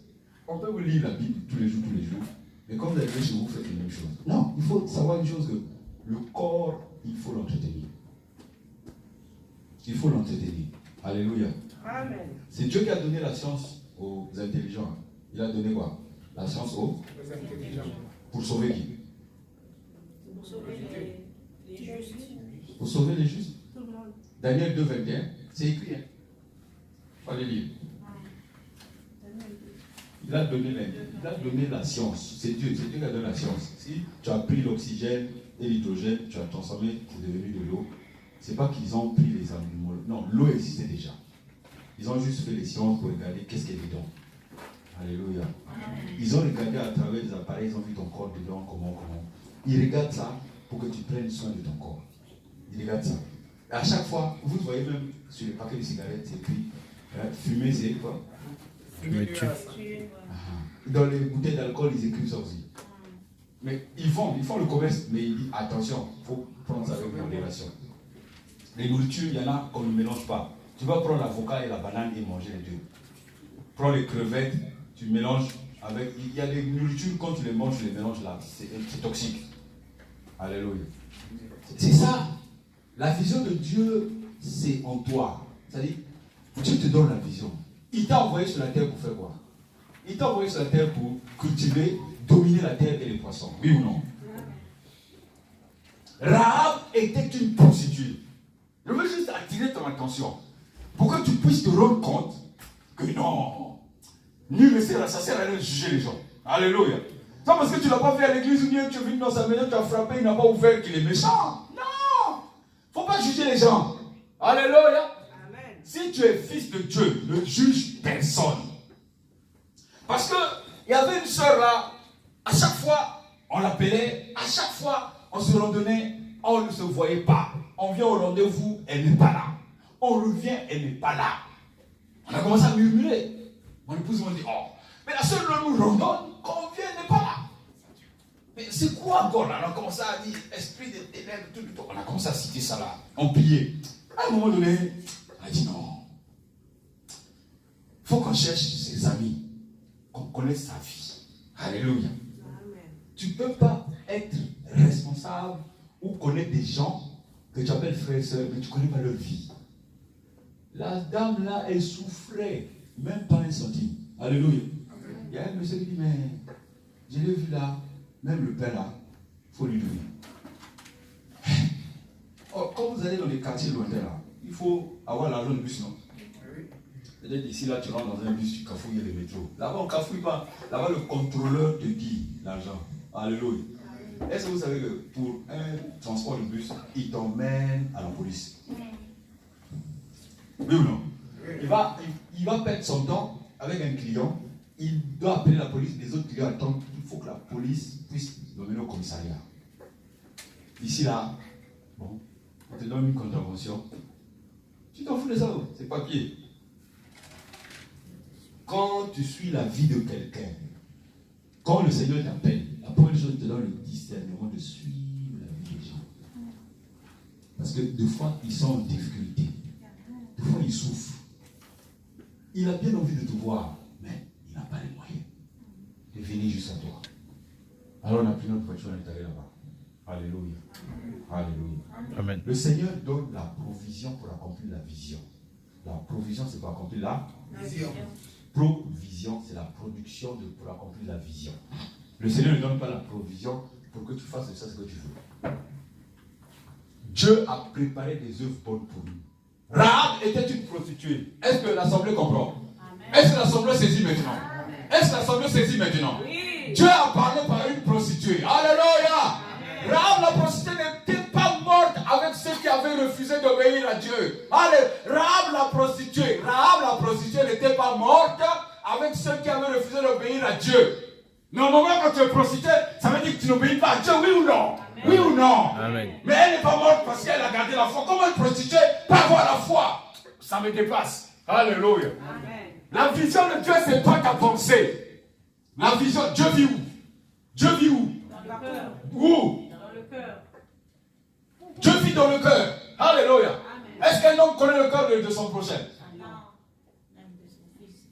A: on peut vous lire la Bible tous les jours. Mais quand vous arrivez chez vous, vous faites la même chose. Non, il faut savoir une chose que le corps, il faut l'entretenir. Il faut l'entretenir. Alléluia.
C: Amen.
A: C'est Dieu qui a donné la science aux intelligents. Il a donné quoi? La science aux intelligents. Pour sauver qui?
C: Pour sauver les justes.
A: Pour sauver les justes.
C: Tout le monde.
A: Daniel 2, 21, c'est écrit. Hein? Faut aller lire. Il a donné la science. C'est Dieu qui a donné la science. Si tu as pris l'oxygène et l'hydrogène, tu as transformé, c'est devenu de l'eau. C'est pas qu'ils ont pris les animaux. Non, l'eau existait déjà. Ils ont juste fait les sciences pour regarder qu'est-ce qu'il y a dedans. Alléluia. Ils ont regardé à travers les appareils, ils ont vu ton corps dedans, comment. Ils regardent ça pour que tu prennes soin de ton corps. Ils regardent ça. Et à chaque fois, vous voyez même sur les paquets de cigarettes, c'est écrit fumer, c'est quoi?
B: Fumer tue.
A: Dans les bouteilles d'alcool, ils écrivent ça aussi. Mais ils font le commerce, mais ils disent attention, il faut prendre ça avec modération. Les nourritures, il y en a qu'on ne mélange pas. Tu vas prendre l'avocat et la banane et manger les deux. Prends les crevettes, tu mélanges avec. Il y a des nourritures, quand tu les manges, tu les mélanges là. C'est toxique. Alléluia. C'est ça. La vision de Dieu, c'est en toi. C'est-à-dire, Dieu te donne la vision. Il t'a envoyé sur la terre pour faire quoi? Il t'a envoyé sur la terre pour cultiver, dominer la terre et les poissons. Oui ou non? Rahab était une prostituée. Je veux juste attirer ton attention pour que tu puisses te rendre compte que non, nul ne sert à ça, sert à rien de juger les gens. Alléluia. C'est pas parce que tu ne l'as pas fait à l'église ou bien tu es venu dans sa maison, tu as frappé, il n'a pas ouvert qu'il est méchant. Non! Il ne faut pas juger les gens. Alléluia.
C: Amen.
A: Si tu es fils de Dieu, ne juge personne. Parce qu'il y avait une sœur là, à chaque fois, on l'appelait, à chaque fois, on se randonnait, on ne se voyait pas. On vient au rendez-vous, elle n'est pas là. On revient, elle n'est pas là. On a commencé à murmurer. Mon épouse m'a dit, oh, mais la sœur nous randonne, quand on vient, elle n'est pas là. Mais c'est quoi encore là? On a commencé à dire, esprit des ténèbres, tout. On a commencé à citer ça là. On priait. À un moment donné, on a dit non. Il faut qu'on cherche ses amis, qu'on connaisse sa vie. Alléluia.
C: Amen.
A: Tu ne peux pas être responsable ou connaître des gens que tu appelles frères et sœurs, mais tu ne connais pas leur vie. La dame là, elle souffrait, même pas un centime. Alléluia. Il y a un monsieur qui dit, mais je l'ai vu là, même le pain là, il faut lui donner. Oh, quand vous allez dans les quartiers lointains là, il faut avoir l'argent de bus, non? Peut-être ici là, tu rentres dans un bus, tu cafouilles les métros. Là-bas, on ne cafouille pas. Là-bas, le contrôleur te dit l'argent. Alléluia. Est-ce que vous savez que pour un transport de bus, il t'emmène à la police? Oui ou non? Il va perdre son temps avec un client. Il doit appeler la police. Les autres clients attendent. Il faut que la police puisse l'emmener au commissariat. Ici là, bon, on te donne une contravention. Tu t'en fous de ça, c'est papier. Quand tu suis la vie de quelqu'un, quand le Seigneur t'appelle, la première chose te donne le discernement de suivre la vie des gens. Parce que des fois, ils sont en difficulté. Des fois, ils souffrent. Il a bien envie de te voir, mais il n'a pas les moyens de venir jusqu'à toi. Alors on a pris notre voiture, on est allé là-bas. Alléluia. Alléluia.
B: Amen.
A: Le Seigneur donne la provision pour accomplir la vision. La provision, c'est pour accomplir la
C: Vision.
A: provision, c'est la production pour accomplir la vision. Le Seigneur ne donne pas la provision pour que tu fasses de ça ce que tu veux. Dieu a préparé des œuvres bonnes pour nous. Rahab était une prostituée. Est-ce que l'Assemblée comprend? Est-ce que l'Assemblée saisit maintenant? Est-ce que l'Assemblée saisit maintenant?
C: Oui.
A: Dieu a parlé par une prostituée. Alléluia. Rahab la prostituée n'était pas morte avec ceux qui avaient refusé d'obéir à Dieu. Allez, Rahab la prostituée n'était pas morte avec ceux qui avaient refusé d'obéir à Dieu. Normalement, quand tu es prostituée, ça veut dire que tu n'obéis pas à Dieu, oui ou non? Amen. Oui ou non?
B: Amen.
A: Mais elle n'est pas morte parce qu'elle a gardé la foi. Comment une prostituée peut avoir la foi? Ça me dépasse. Alléluia.
C: Amen.
A: La vision de Dieu, ce n'est pas ta pensée. La vision, Dieu vit où? Dieu vit où?
C: Dans le cœur.
A: Où?
C: Dans le cœur.
A: Dieu vit dans le cœur. Alléluia.
C: Amen.
A: Est-ce qu'un homme connaît le cœur de son prochain?
C: Non.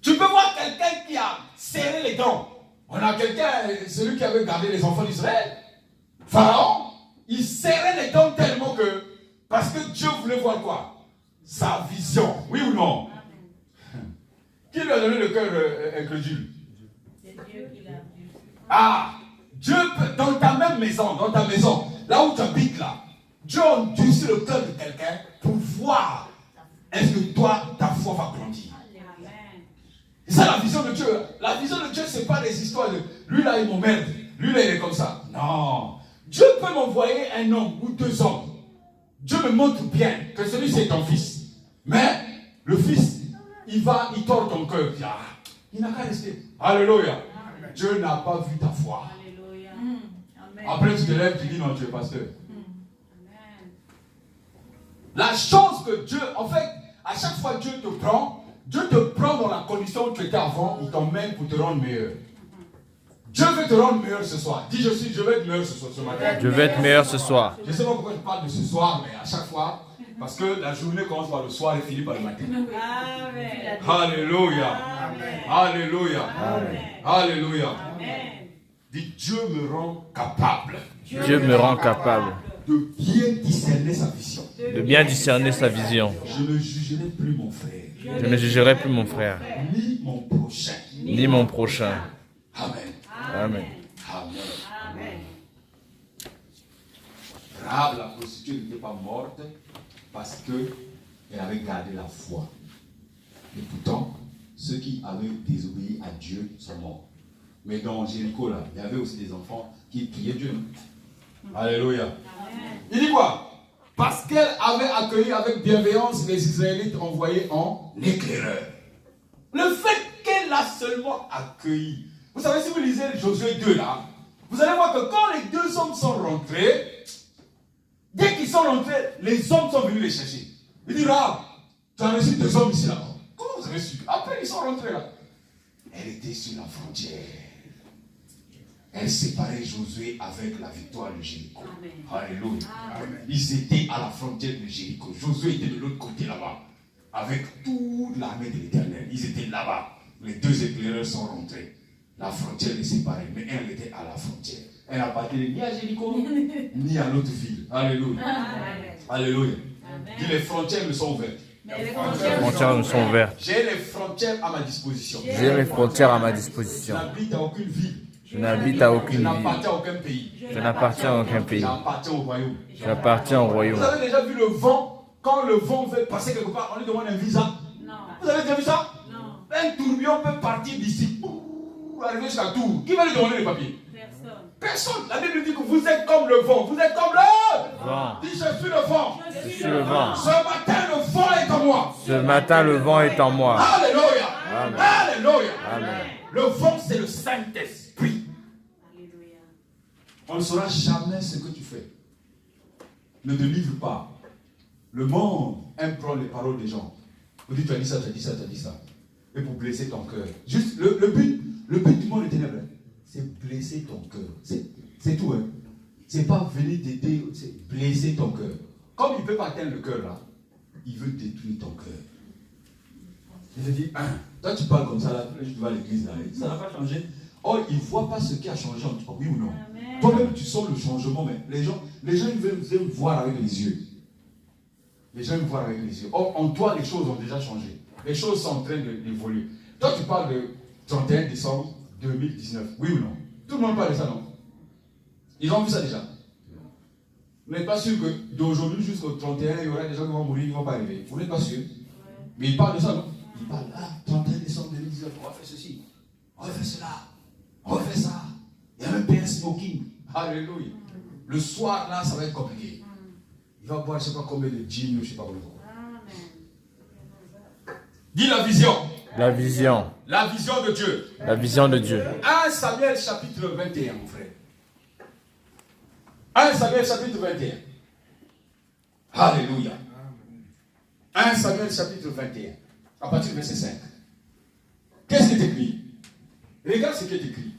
A: Tu peux voir quelqu'un qui a serré les dents. On a quelqu'un, celui qui avait gardé les enfants d'Israël. Pharaon, il serrait les dents tellement que, parce que Dieu voulait voir quoi? Sa vision. Oui ou non? Amen. Qui lui a donné le cœur incrédule?
C: C'est Dieu qui l'a vu.
A: Ah, Dieu peut, dans ta même maison, dans ta maison, là où tu habites là, Dieu endurcit le cœur de quelqu'un pour voir est-ce que toi, ta foi va grandir.
C: Amen.
A: C'est ça la vision de Dieu. La vision de Dieu, ce n'est pas des histoires de lui là, il m'emmerde. Lui là, il est comme ça. Non. Dieu peut m'envoyer un homme ou deux hommes. Dieu me montre bien que celui-ci est ton fils. Mais le fils, il tord ton cœur. Il n'a qu'à rester. Alléluia. Dieu n'a pas vu ta foi.
C: Alléluia. Amen.
A: Après, tu te lèves, tu dis non, tu es pasteur.
C: Amen.
A: La chose que Dieu, en fait, à chaque fois que Dieu te prend dans la condition où tu étais avant, il t'emmène pour te rendre meilleur. Dieu veut te rendre meilleur ce soir. Dis je vais être meilleur ce soir, ce matin.
B: Je vais être meilleur ce soir.
A: Je ne sais pas pourquoi je parle de ce soir, mais à chaque fois, parce que la journée commence par le soir et finit par le matin.
C: Amen.
A: Alléluia.
C: Amen.
A: Alléluia.
C: Amen.
A: Alléluia.
C: Amen.
A: Dis Dieu me rend capable
B: Dieu me rend capable
A: de bien discerner sa vision.
B: de bien discerner sa vision.
A: Je ne jugerai plus mon frère,
B: Je ne jugerai plus mon frère,
A: ni mon prochain.
B: ni mon prochain.
A: Amen.
B: Amen.
A: Amen.
C: Amen.
A: Rahab, la prostituée, n'était pas morte parce qu'elle avait gardé la foi. Et pourtant, ceux qui avaient désobéi à Dieu sont morts. Mais dans Jéricho, là, il y avait aussi des enfants qui priaient Dieu. Alléluia.
C: Amen.
A: Il dit quoi? Parce qu'elle avait accueilli avec bienveillance les Israélites envoyés en éclaireur. Le fait qu'elle a seulement accueilli. Vous savez, si vous lisez Josué 2 là, vous allez voir que quand les deux hommes sont rentrés, dès qu'ils sont rentrés, les hommes sont venus les chercher. Il dit là, tu as reçu deux hommes ici là. Comment vous avez su? Après ils sont rentrés là. Elle était sur la frontière. Elle séparait Josué avec la victoire de Jéricho.
C: Amen.
A: Alléluia.
C: Amen.
A: Ils étaient à la frontière de Jéricho. Josué était de l'autre côté là-bas. Avec toute l'armée de l'Éternel. Ils étaient là-bas. Les deux éclaireurs sont rentrés. La frontière les séparait. Mais elle était à la frontière. Elle n'appartenait ni à Jéricho, ni à l'autre ville. Alléluia.
C: Amen.
A: Alléluia.
C: Amen.
A: Dis les frontières me sont ouvertes.
C: Mais les
B: Les
C: frontières
B: frontières me sont ouvertes.
A: J'ai les frontières à ma disposition.
B: J'ai les frontières à ma
A: Je
B: disposition.
A: n'habite à aucune ville.
B: Je n'habite à
A: Je
B: aucune ville.
A: n'appartiens à aucun pays.
B: Je n'appartiens à aucun pays.
A: J'appartiens au royaume.
B: J'appartiens au
A: Vous
B: royaume.
A: avez déjà vu le vent? Quand le vent veut passer quelque part, on lui demande un visa.
C: Non.
A: Vous avez déjà vu ça?
C: Non.
A: Un tourbillon peut partir d'ici, arriver jusqu'à Tours. Qui va lui demander les papiers?
C: Personne.
A: Personne. La Bible dit que vous êtes comme le vent. Vous êtes comme le
B: Vent.
A: Dis, je suis le vent.
B: Je suis le vent.
A: Ce matin, le vent est en moi.
B: Ce matin, le vent est en moi.
A: Alléluia.
B: Amen.
A: Alléluia.
B: Amen.
A: Le vent, c'est le Saint-Esprit.
C: Alléluia.
A: On ne saura jamais ce que tu fais. Ne te livre pas. Le monde aime prendre les paroles des gens. Vous dites, tu as dit ça, tu as dit ça, tu as dit ça. Et pour blesser ton cœur. Juste, le but du monde des ténèbres, c'est blesser ton cœur. C'est tout. Hein. C'est pas venir t'aider, c'est blesser ton cœur. Comme il ne peut pas atteindre le cœur là, il veut détruire ton cœur. Il te dit, toi tu parles comme ça là, tu vas à l'église là, ça n'a pas changé. Or, il ne voit pas ce qui a changé en toi, oui ou non?
C: Amen.
A: Toi-même, tu sens le changement, mais les gens ils veulent voir avec les yeux. Les gens aiment voir avec les yeux. Or, en toi, les choses ont déjà changé. Les choses sont en train d'évoluer. Toi, tu parles de 31 décembre 2019, oui ou non? Tout le monde parle de ça, non? Ils ont vu ça déjà. Vous n'êtes pas sûr que d'aujourd'hui jusqu'au 31, il y aura des gens qui vont mourir, qui ne vont pas arriver. Vous n'êtes pas sûr? Mais ils parlent de ça, non? Ils parlent, 31 décembre 2019, on va faire ceci, on va faire cela, on va faire ça. Il y a même pas un smoking. Alléluia. Le soir, là, ça va être compliqué. Il va boire, je ne sais pas combien de gin, je ne sais pas combien. Dis la vision.
B: La vision.
A: La vision de Dieu.
B: La vision de Dieu.
A: 1 Samuel chapitre 21, mon frère. 1 Samuel chapitre 21. Alléluia. 1 Samuel chapitre 21. À partir du verset 5. Qu'est-ce qui est écrit? Regarde ce qui est écrit.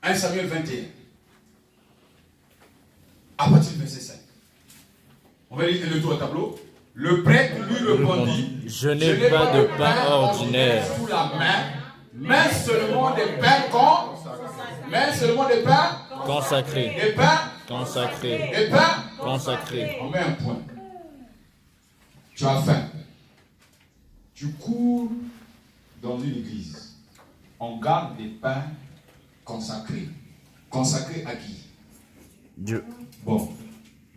A: 1 Samuel 21. À partir du verset 5. On va lire le tour au tableau. Le prêtre lui répondit,
B: Je n'ai pas de pain ordinaire
A: sous la main, mais seulement des pains
B: consacré.
A: des pains,
B: Consacré.
A: des pains.
B: Consacré.
A: On met un point. Tu as faim. Tu cours dans une église. On garde des pains consacrés. Consacrés à qui?
B: Dieu.
A: Bon.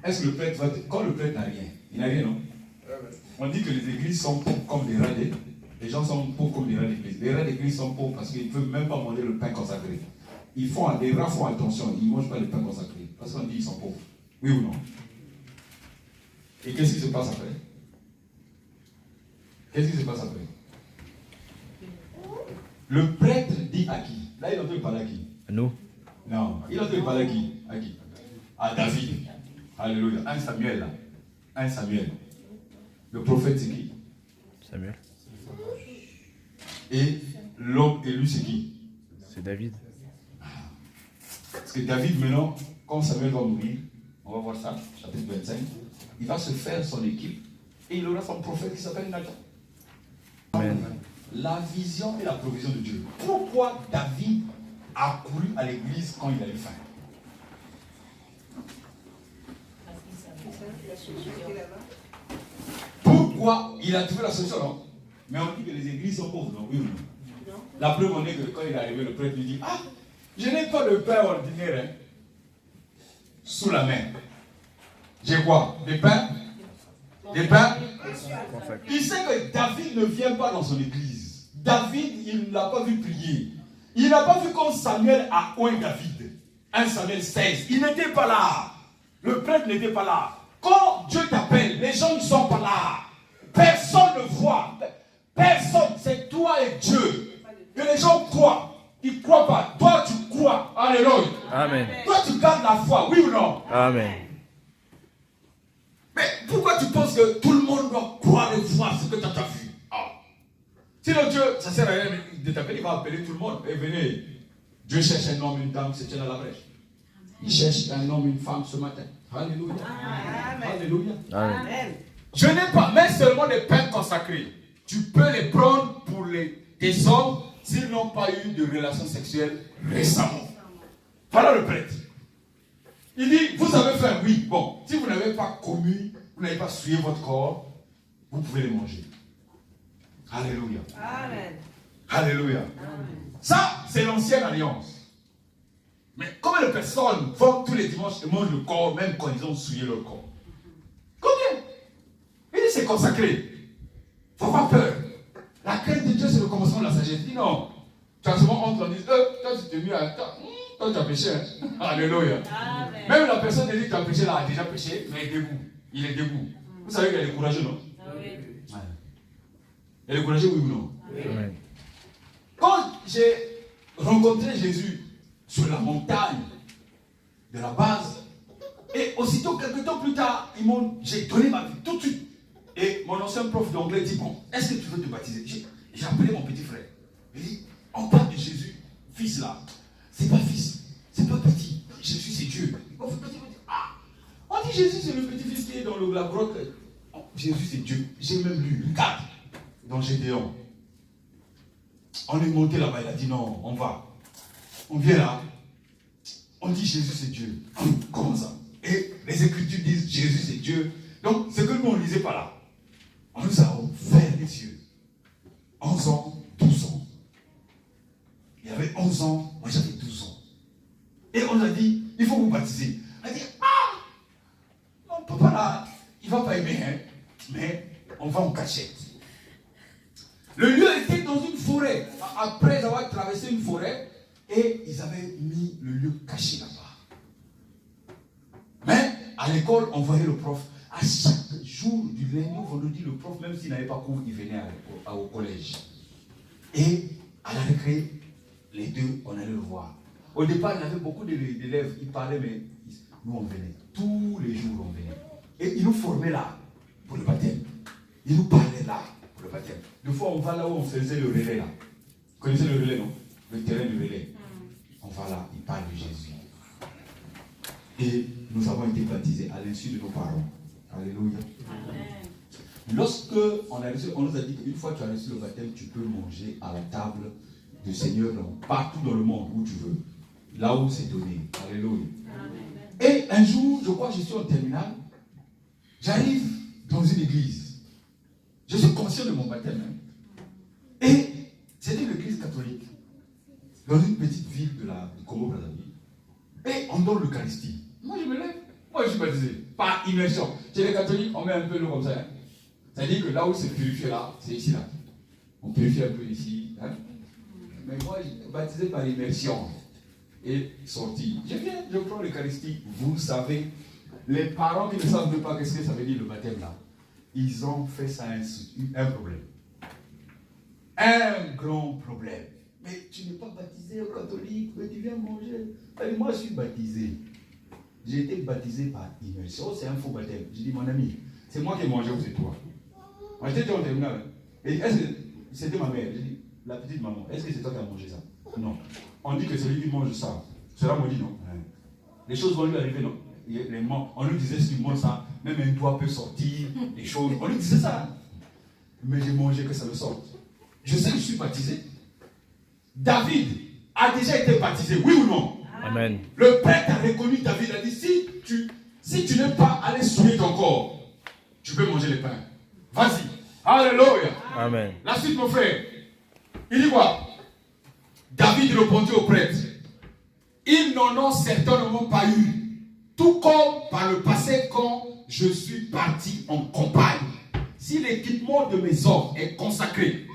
A: Est-ce que le prêtre va quand le prêtre n'a rien, Il n'y a rien, non? On dit que les églises sont pauvres comme des rats. Les gens sont pauvres comme des rats d'église. Les rats d'église sont pauvres parce qu'ils ne peuvent même pas manger le pain consacré. Les rats font attention, ils ne mangent pas le pain consacré. Parce qu'on dit qu'ils sont pauvres. Oui ou non? Et qu'est-ce qui se passe après? Qu'est-ce qui se passe après? Le prêtre dit à qui? Là, il est en train de parler à qui?
B: À nous.
A: Non, il est en train de parler à qui? À qui? À David. Alléluia. 1 Samuel là. 1 Samuel. Le prophète c'est qui?
B: Samuel.
A: Et l'homme élu c'est qui?
B: C'est David.
A: Parce que David maintenant, quand Samuel va mourir, on va voir ça, chapitre 25, il va se faire son équipe et il aura son prophète qui s'appelle Nathan.
B: Amen.
A: La vision et la provision de Dieu. Pourquoi David a couru à l'église quand il avait faim? Pourquoi il a trouvé la solution, non? Mais on dit que les églises sont pauvres, non? Oui ou non? La preuve en est que quand il est arrivé, le prêtre lui dit: ah, je n'ai pas de pain ordinaire hein, sous la main. J'ai quoi? Des pains? Des pains? Il sait que David ne vient pas dans son église. David, il ne l'a pas vu prier. Il n'a pas vu quand Samuel a oint David. 1 Samuel 16. Il n'était pas là. Le prêtre n'était pas là. Quand Dieu t'appelle, les gens ne sont pas là. Personne ne voit. Personne. C'est toi et Dieu. Que les gens croient. Ils ne croient pas. Toi, tu crois. Alléluia.
B: Amen.
A: Toi, tu gardes la foi. Oui ou non?
B: Amen.
A: Mais pourquoi tu penses que tout le monde doit croire et voir ce que tu as vu? Sinon Dieu, ça sert à rien de t'appeler, il va appeler tout le monde. Et venez, Dieu cherche un homme, une dame, c'est tient à la brèche. Il cherche un homme, une femme ce matin. Alléluia. Amen. Alléluia.
B: Amen.
A: Je n'ai pas, mais seulement des pains consacrés. Tu peux les prendre pour tes hommes s'ils n'ont pas eu de relation sexuelle récemment. Voilà le prêtre. Il dit, vous avez faim, oui. Bon, si vous n'avez pas commu, vous n'avez pas souillé votre corps, vous pouvez les manger. Alléluia.
C: Amen.
A: Alléluia. Amen. Ça, c'est l'ancienne alliance. Mais combien de personnes vont tous les dimanches et mangent le corps, même quand ils ont souillé leur corps? Combien? Il dit, c'est consacré. Faut pas peur. La crainte de Dieu, c'est le commencement de la sagesse. Il dit non. Tu as souvent honte en disant, toi, tu t'es mis à toi, tu as péché. Hein? Alléluia. Amen. Même la personne qui dit que tu as péché là, a déjà péché, mais il est debout. Il est debout. Vous savez qu'elle est courageuse, non? Oui. Ouais. Elle est courageuse, oui ou non? Oui. Quand j'ai rencontré Jésus sur la montagne de la base, et aussitôt, quelques temps plus tard, j'ai donné ma vie tout de suite. Et mon ancien prof d'anglais dit, bon, est-ce que tu veux te baptiser? J'ai appelé mon petit frère. Il dit, on parle de Jésus, fils là. C'est pas fils, c'est pas petit. Jésus c'est Dieu. On dit Jésus c'est le petit-fils qui est dans la grotte. Oh, Jésus c'est Dieu. J'ai même lu, regarde, dans Gédéon. On est monté là-bas, il a dit non, on va. On vient là. On dit Jésus c'est Dieu. Comment ça? Et les Écritures disent Jésus c'est Dieu. Donc ce que nous on ne lisait pas là. On nous a ouvert les yeux. 11 ans, 12 ans. Il y avait 11 ans, moi j'avais 12 ans. Et on a dit, il faut vous baptiser. On a dit, mon papa là, il ne va pas aimer, hein, mais on va en cachette. Le lieu était dans une forêt. Après avoir traversé une forêt, et ils avaient mis le lieu caché là-bas. Mais à l'école, on voyait le prof. À chaque jour du lundi au vendredi, le prof, même s'il n'avait pas cours, il venait au collège. Et à la récré, les deux, on allait le voir. Au départ, il y avait beaucoup d'élèves, ils parlaient, mais nous, on venait. Tous les jours, on venait. Et ils nous formaient là, pour le baptême. Ils nous parlaient là, pour le baptême. Des fois, on va là où on faisait le relais, là. Vous connaissez le relais, non? Le terrain du relais. On va là, ils parlent de Jésus. Et nous avons été baptisés à l'insu de nos parents. Alléluia. Amen. Lorsque on nous a dit qu'une fois que tu as reçu le baptême, tu peux manger à la table du Seigneur partout dans le monde où tu veux. Là où c'est donné. Alléluia. Amen. Et un jour, je crois que je suis en terminale, j'arrive dans une église. Je suis conscient de mon baptême. Hein. Et c'était une église catholique. Dans une petite ville du Congo-Brazzaville. Et on donne l'Eucharistie. Moi je me lève. Moi je suis baptisé. par immersion. Chez les catholiques, on met un peu l'eau comme ça. Hein. C'est-à-dire que là où c'est purifié là, c'est ici là. On purifie un peu ici. Hein. Mais moi, je suis baptisé par immersion et sorti. Je viens, je prends l'Eucharistie. Vous savez, les parents qui ne savent même pas qu'est-ce que ça veut dire le baptême là, ils ont fait ça un problème. Un grand problème. Mais tu n'es pas baptisé au catholique, mais tu viens manger. Allez, moi, je suis baptisé. J'ai été baptisé par immersion. C'est un faux baptême. J'ai dit, mon ami, c'est moi qui ai mangé ou c'est toi? Moi, j'étais en terminale. Et est-ce que c'était ma mère? J'ai dit, la petite maman, est-ce que c'est toi qui as mangé ça? Non. On dit que celui qui mange ça, cela me dit non. Les choses vont lui arriver, non. On lui disait, si tu manges ça, même un doigt peut sortir, des choses. On lui disait ça. Hein? Mais j'ai mangé que ça me sorte. Je sais que je suis baptisé. David a déjà été baptisé, oui ou non?
B: Amen.
A: Le prêtre a reconnu David, a dit, si tu n'es pas allé souiller ton corps, tu peux manger le pain. Vas-y. Alléluia.
B: Amen.
A: La suite, mon frère. Il dit quoi? David répondit au prêtre, ils n'en ont certainement pas eu, tout comme par le passé quand je suis parti en campagne. Si l'équipement de mes hommes est consacré,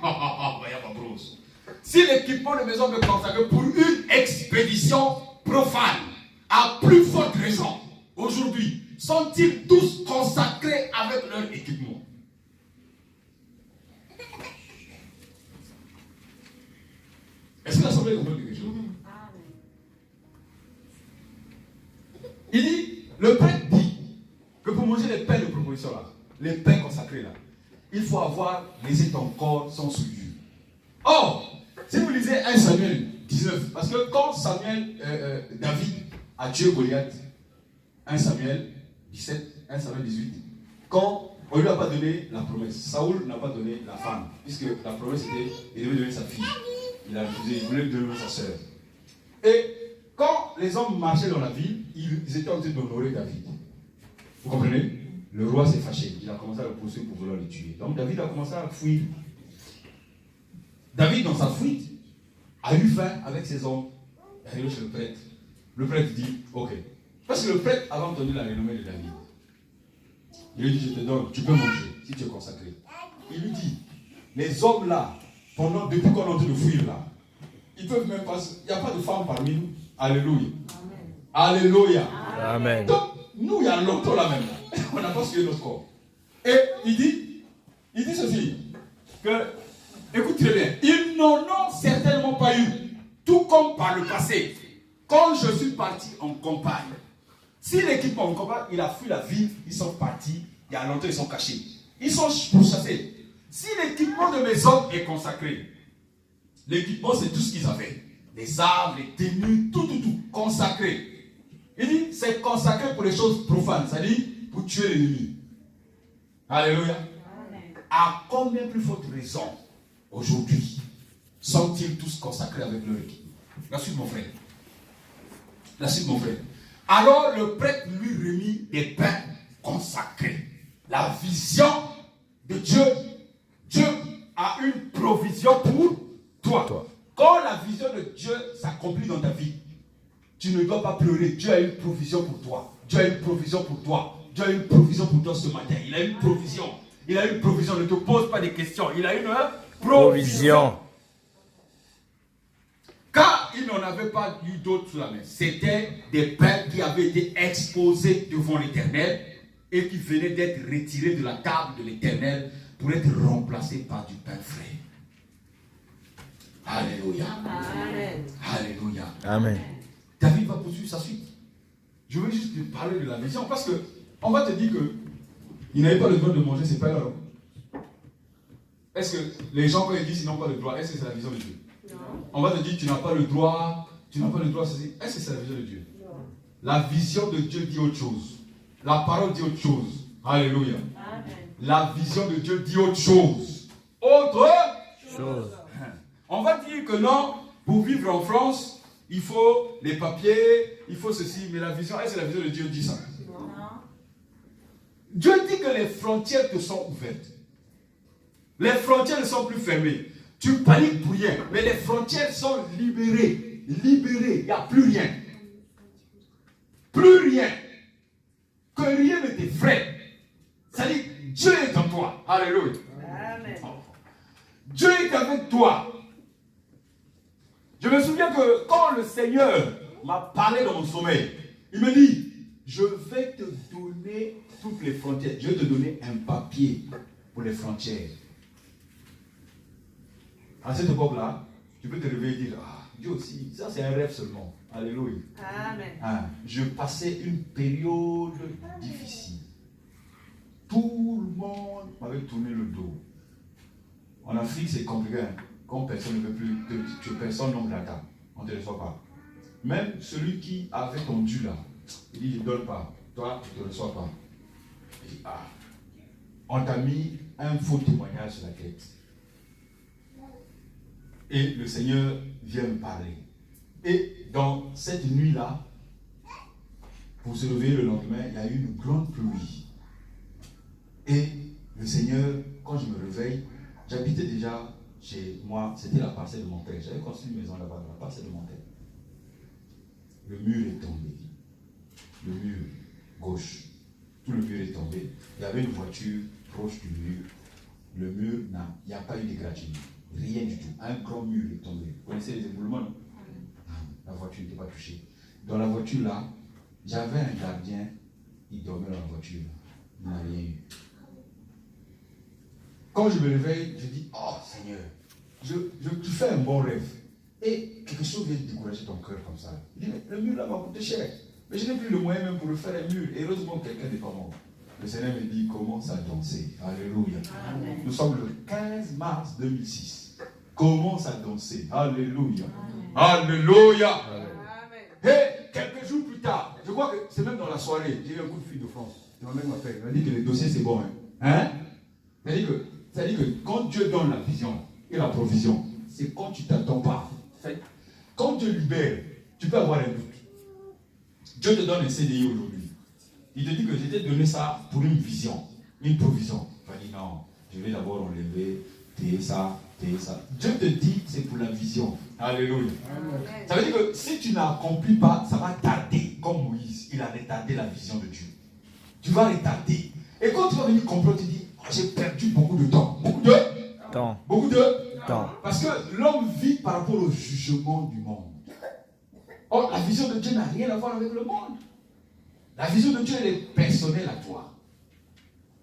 A: si l'équipement de mes hommes est consacré pour une expédition profane, à plus forte raison, aujourd'hui, sont-ils tous consacrés avec leur équipement? Est-ce que l'Assemblée comprend quelque chose? Il dit, le prêtre dit que pour manger les pains de proposition là, les pains consacrés là, il faut avoir laissé ton corps sans souillure. Or, si vous lisez 1 Samuel 19, parce que quand David a tué Goliath, 1 Samuel 17, 1 Samuel 18, quand on ne lui a pas donné la promesse, Saoul n'a pas donné la femme, puisque la promesse était, il devait donner sa fille. Il a refusé, il voulait donner sa sœur. Et quand les hommes marchaient dans la ville, ils étaient en train d'honorer David. Vous comprenez? Le roi s'est fâché, il a commencé à le poursuivre pour vouloir le tuer. Donc David a commencé à fuir. David, dans sa fuite, a eu faim avec ses hommes. Il est arrivé chez le prêtre. Le prêtre dit, ok. Parce que le prêtre avait entendu la renommée de David. Il lui dit, je te donne, tu peux manger, si tu es consacré. Il lui dit, les hommes là, depuis qu'on est en train de fuir là, ils peuvent même pas, il n'y a pas de femmes parmi nous. Alléluia. Amen. Alléluia.
B: Amen.
A: Donc, nous, il y a longtemps là même. On n'a pas suivi notre corps. Et il dit ceci, que, écoutez bien, ils n'en ont certainement pas eu, tout comme par le passé, quand je suis parti en campagne. Si l'équipement en campagne, il a fui la ville, ils sont partis, il y a longtemps ils sont cachés. Ils sont pourchassés. Si l'équipement de mes hommes est consacré, l'équipement c'est tout ce qu'ils avaient. Les armes, les tenues, tout, consacré. Il dit, c'est consacré pour les choses profanes, c'est-à-dire pour tuer l'ennemi. Alléluia. Amen. À combien plus forte raison, aujourd'hui, sont-ils tous consacrés avec leur équipement? La suite, mon frère. La suite, mon frère. Alors le prêtre lui remit des pains consacrés. La vision de Dieu. Dieu a une provision pour toi. Quand la vision de Dieu s'accomplit dans ta vie, tu ne dois pas pleurer. Dieu a une provision pour toi. Dieu a une provision pour toi. Dieu a une provision pour toi ce matin. Il a une provision. Il a une provision. Ne te pose pas de questions. Il a une provision. Car il n'en avait pas eu d'autres sous la main. C'était des pains qui avaient été exposés devant l'Éternel et qui venaient d'être retirés de la table de l'Éternel pour être remplacés par du pain frais. Alléluia. Amen. Alléluia.
B: Amen.
A: David va poursuivre sa suite. Je veux juste te parler de la vision parce que on va te dire que il n'avait pas le droit de manger ces pains-là. Est-ce que les gens quand ils disent qu'ils n'ont pas le droit, est-ce que c'est la vision de Dieu? Non. On va te dire tu n'as pas le droit, ceci. Est-ce que c'est la vision de Dieu? Non. La vision de Dieu dit autre chose. La parole dit autre chose. Alléluia. Amen. La vision de Dieu dit autre chose. Autre chose. On va dire que non, pour vivre en France, il faut les papiers, il faut ceci, mais la vision, est-ce que la vision de Dieu dit ça? Non. Dieu dit que les frontières te sont ouvertes. Les frontières ne sont plus fermées. Tu paniques pour rien, mais les frontières sont libérées. Libérées, il n'y a plus rien. Plus rien. Que rien ne Alléluia.
C: Amen.
A: Dieu est avec toi. Je me souviens que quand le Seigneur m'a parlé dans mon sommeil, il me dit, je vais te donner toutes les frontières. Je vais te donner un papier pour les frontières. À cette époque-là, tu peux te réveiller et dire, ah, Dieu aussi, ça c'est un rêve seulement. Alléluia.
C: Amen.
A: Ah, je passais une période difficile. Tout le monde m'avait tourné le dos. En Afrique, c'est compliqué. Hein. Quand personne ne veut plus, personne n'ouvre la table. On ne te reçoit pas. Même celui qui avait ton dû là, il dit, je ne donne pas. Toi, tu ne te reçois pas. Il dit, ah, on t'a mis un faux témoignage sur la tête. Et le Seigneur vient me parler. Et dans cette nuit-là, pour se lever le lendemain, il y a eu une grande pluie. Et le Seigneur, quand je me réveille, j'habitais déjà chez moi, c'était la parcelle de mon père. J'avais construit une maison là-bas, la parcelle de mon père. Le mur est tombé. Le mur gauche. Tout le mur est tombé. Il y avait une voiture proche du mur. Le mur, il n'y a pas eu de gratuit. Rien du tout. Un grand mur est tombé. Vous connaissez les éboulements, non? La voiture n'était pas touchée. Dans la voiture là, j'avais un gardien, il dormait dans la voiture. Il n'a rien eu. Quand je me réveille, je dis, oh Seigneur, tu fais un bon rêve. Et quelque chose vient décourager ton cœur comme ça. Il dit, mais le mur là m'a coûté cher. Mais je n'ai plus le moyen même pour le faire un mur. Et heureusement, quelqu'un n'est pas mort. Le Seigneur me dit, commence à danser. Alléluia.
C: Amen.
A: Nous sommes le 15 mars 2006. Commence à danser. Alléluia. Alléluia. Et quelques jours plus tard, je crois que c'est même dans la soirée, j'ai eu un coup de fil de France. Il m'a même appelé. Il m'a dit que le dossier c'est bon. Hein? C'est-à-dire que quand Dieu donne la vision et la provision, c'est quand tu ne t'attends pas. Quand Dieu libère, tu peux avoir un doute. Dieu te donne un CDI aujourd'hui. Il te dit que je t'ai donné ça pour une vision, une provision. Il va dire non, je vais d'abord enlever, payer ça, payer ça. Dieu te dit c'est pour la vision. Alléluia. Amen. Ça veut dire que si tu n'accomplis pas, ça va tarder. Comme Moïse, il a retardé la vision de Dieu. Tu vas retarder. Et quand tu vas venir comprendre, tu dis, oh, j'ai perdu beaucoup de temps. Beaucoup de temps. Beaucoup de temps. Parce que l'homme vit par rapport au jugement du monde. Or, la vision de Dieu n'a rien à voir avec le monde. La vision de Dieu, elle est personnelle à toi.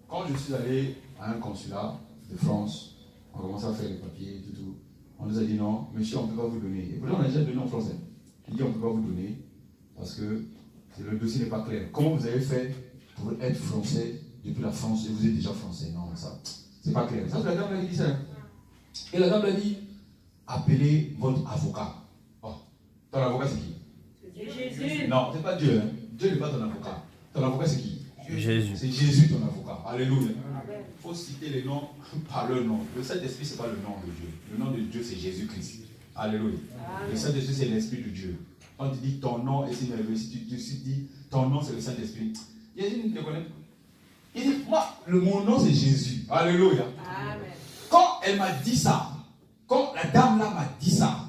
A: Quand je suis allé à un consulat de France, on commençait à faire les papiers, tout. On nous a dit non, monsieur, on ne peut pas vous donner. Et pourtant, on a déjà donné en français. Il dit on ne peut pas vous donner parce que le dossier n'est pas clair. Comment vous avez fait pour être français depuis la France et vous êtes déjà français? Non, ça, c'est pas clair. Ça, c'est la dame là qui dit ça. Et la dame l'a dit appelez votre avocat. Oh, ton avocat, c'est qui?
C: C'est Jésus.
A: Non, c'est pas Dieu. Hein. Dieu n'est pas ton avocat. Ton avocat, c'est qui?
B: Jésus.
A: C'est Jésus ton avocat. Alléluia. Il faut citer les noms par leur nom. Le Saint-Esprit, ce n'est pas le nom de Dieu. Le nom de Dieu, c'est Jésus-Christ. Alléluia. Le Saint-Esprit, c'est l'Esprit de Dieu. Quand tu dis ton nom, et si tu dis ton nom, c'est le Saint-Esprit. Jésus ne te connaît pas. Il dit, moi, mon nom, c'est Jésus. Alléluia. Amen. Quand elle m'a dit ça, quand la dame là m'a dit ça,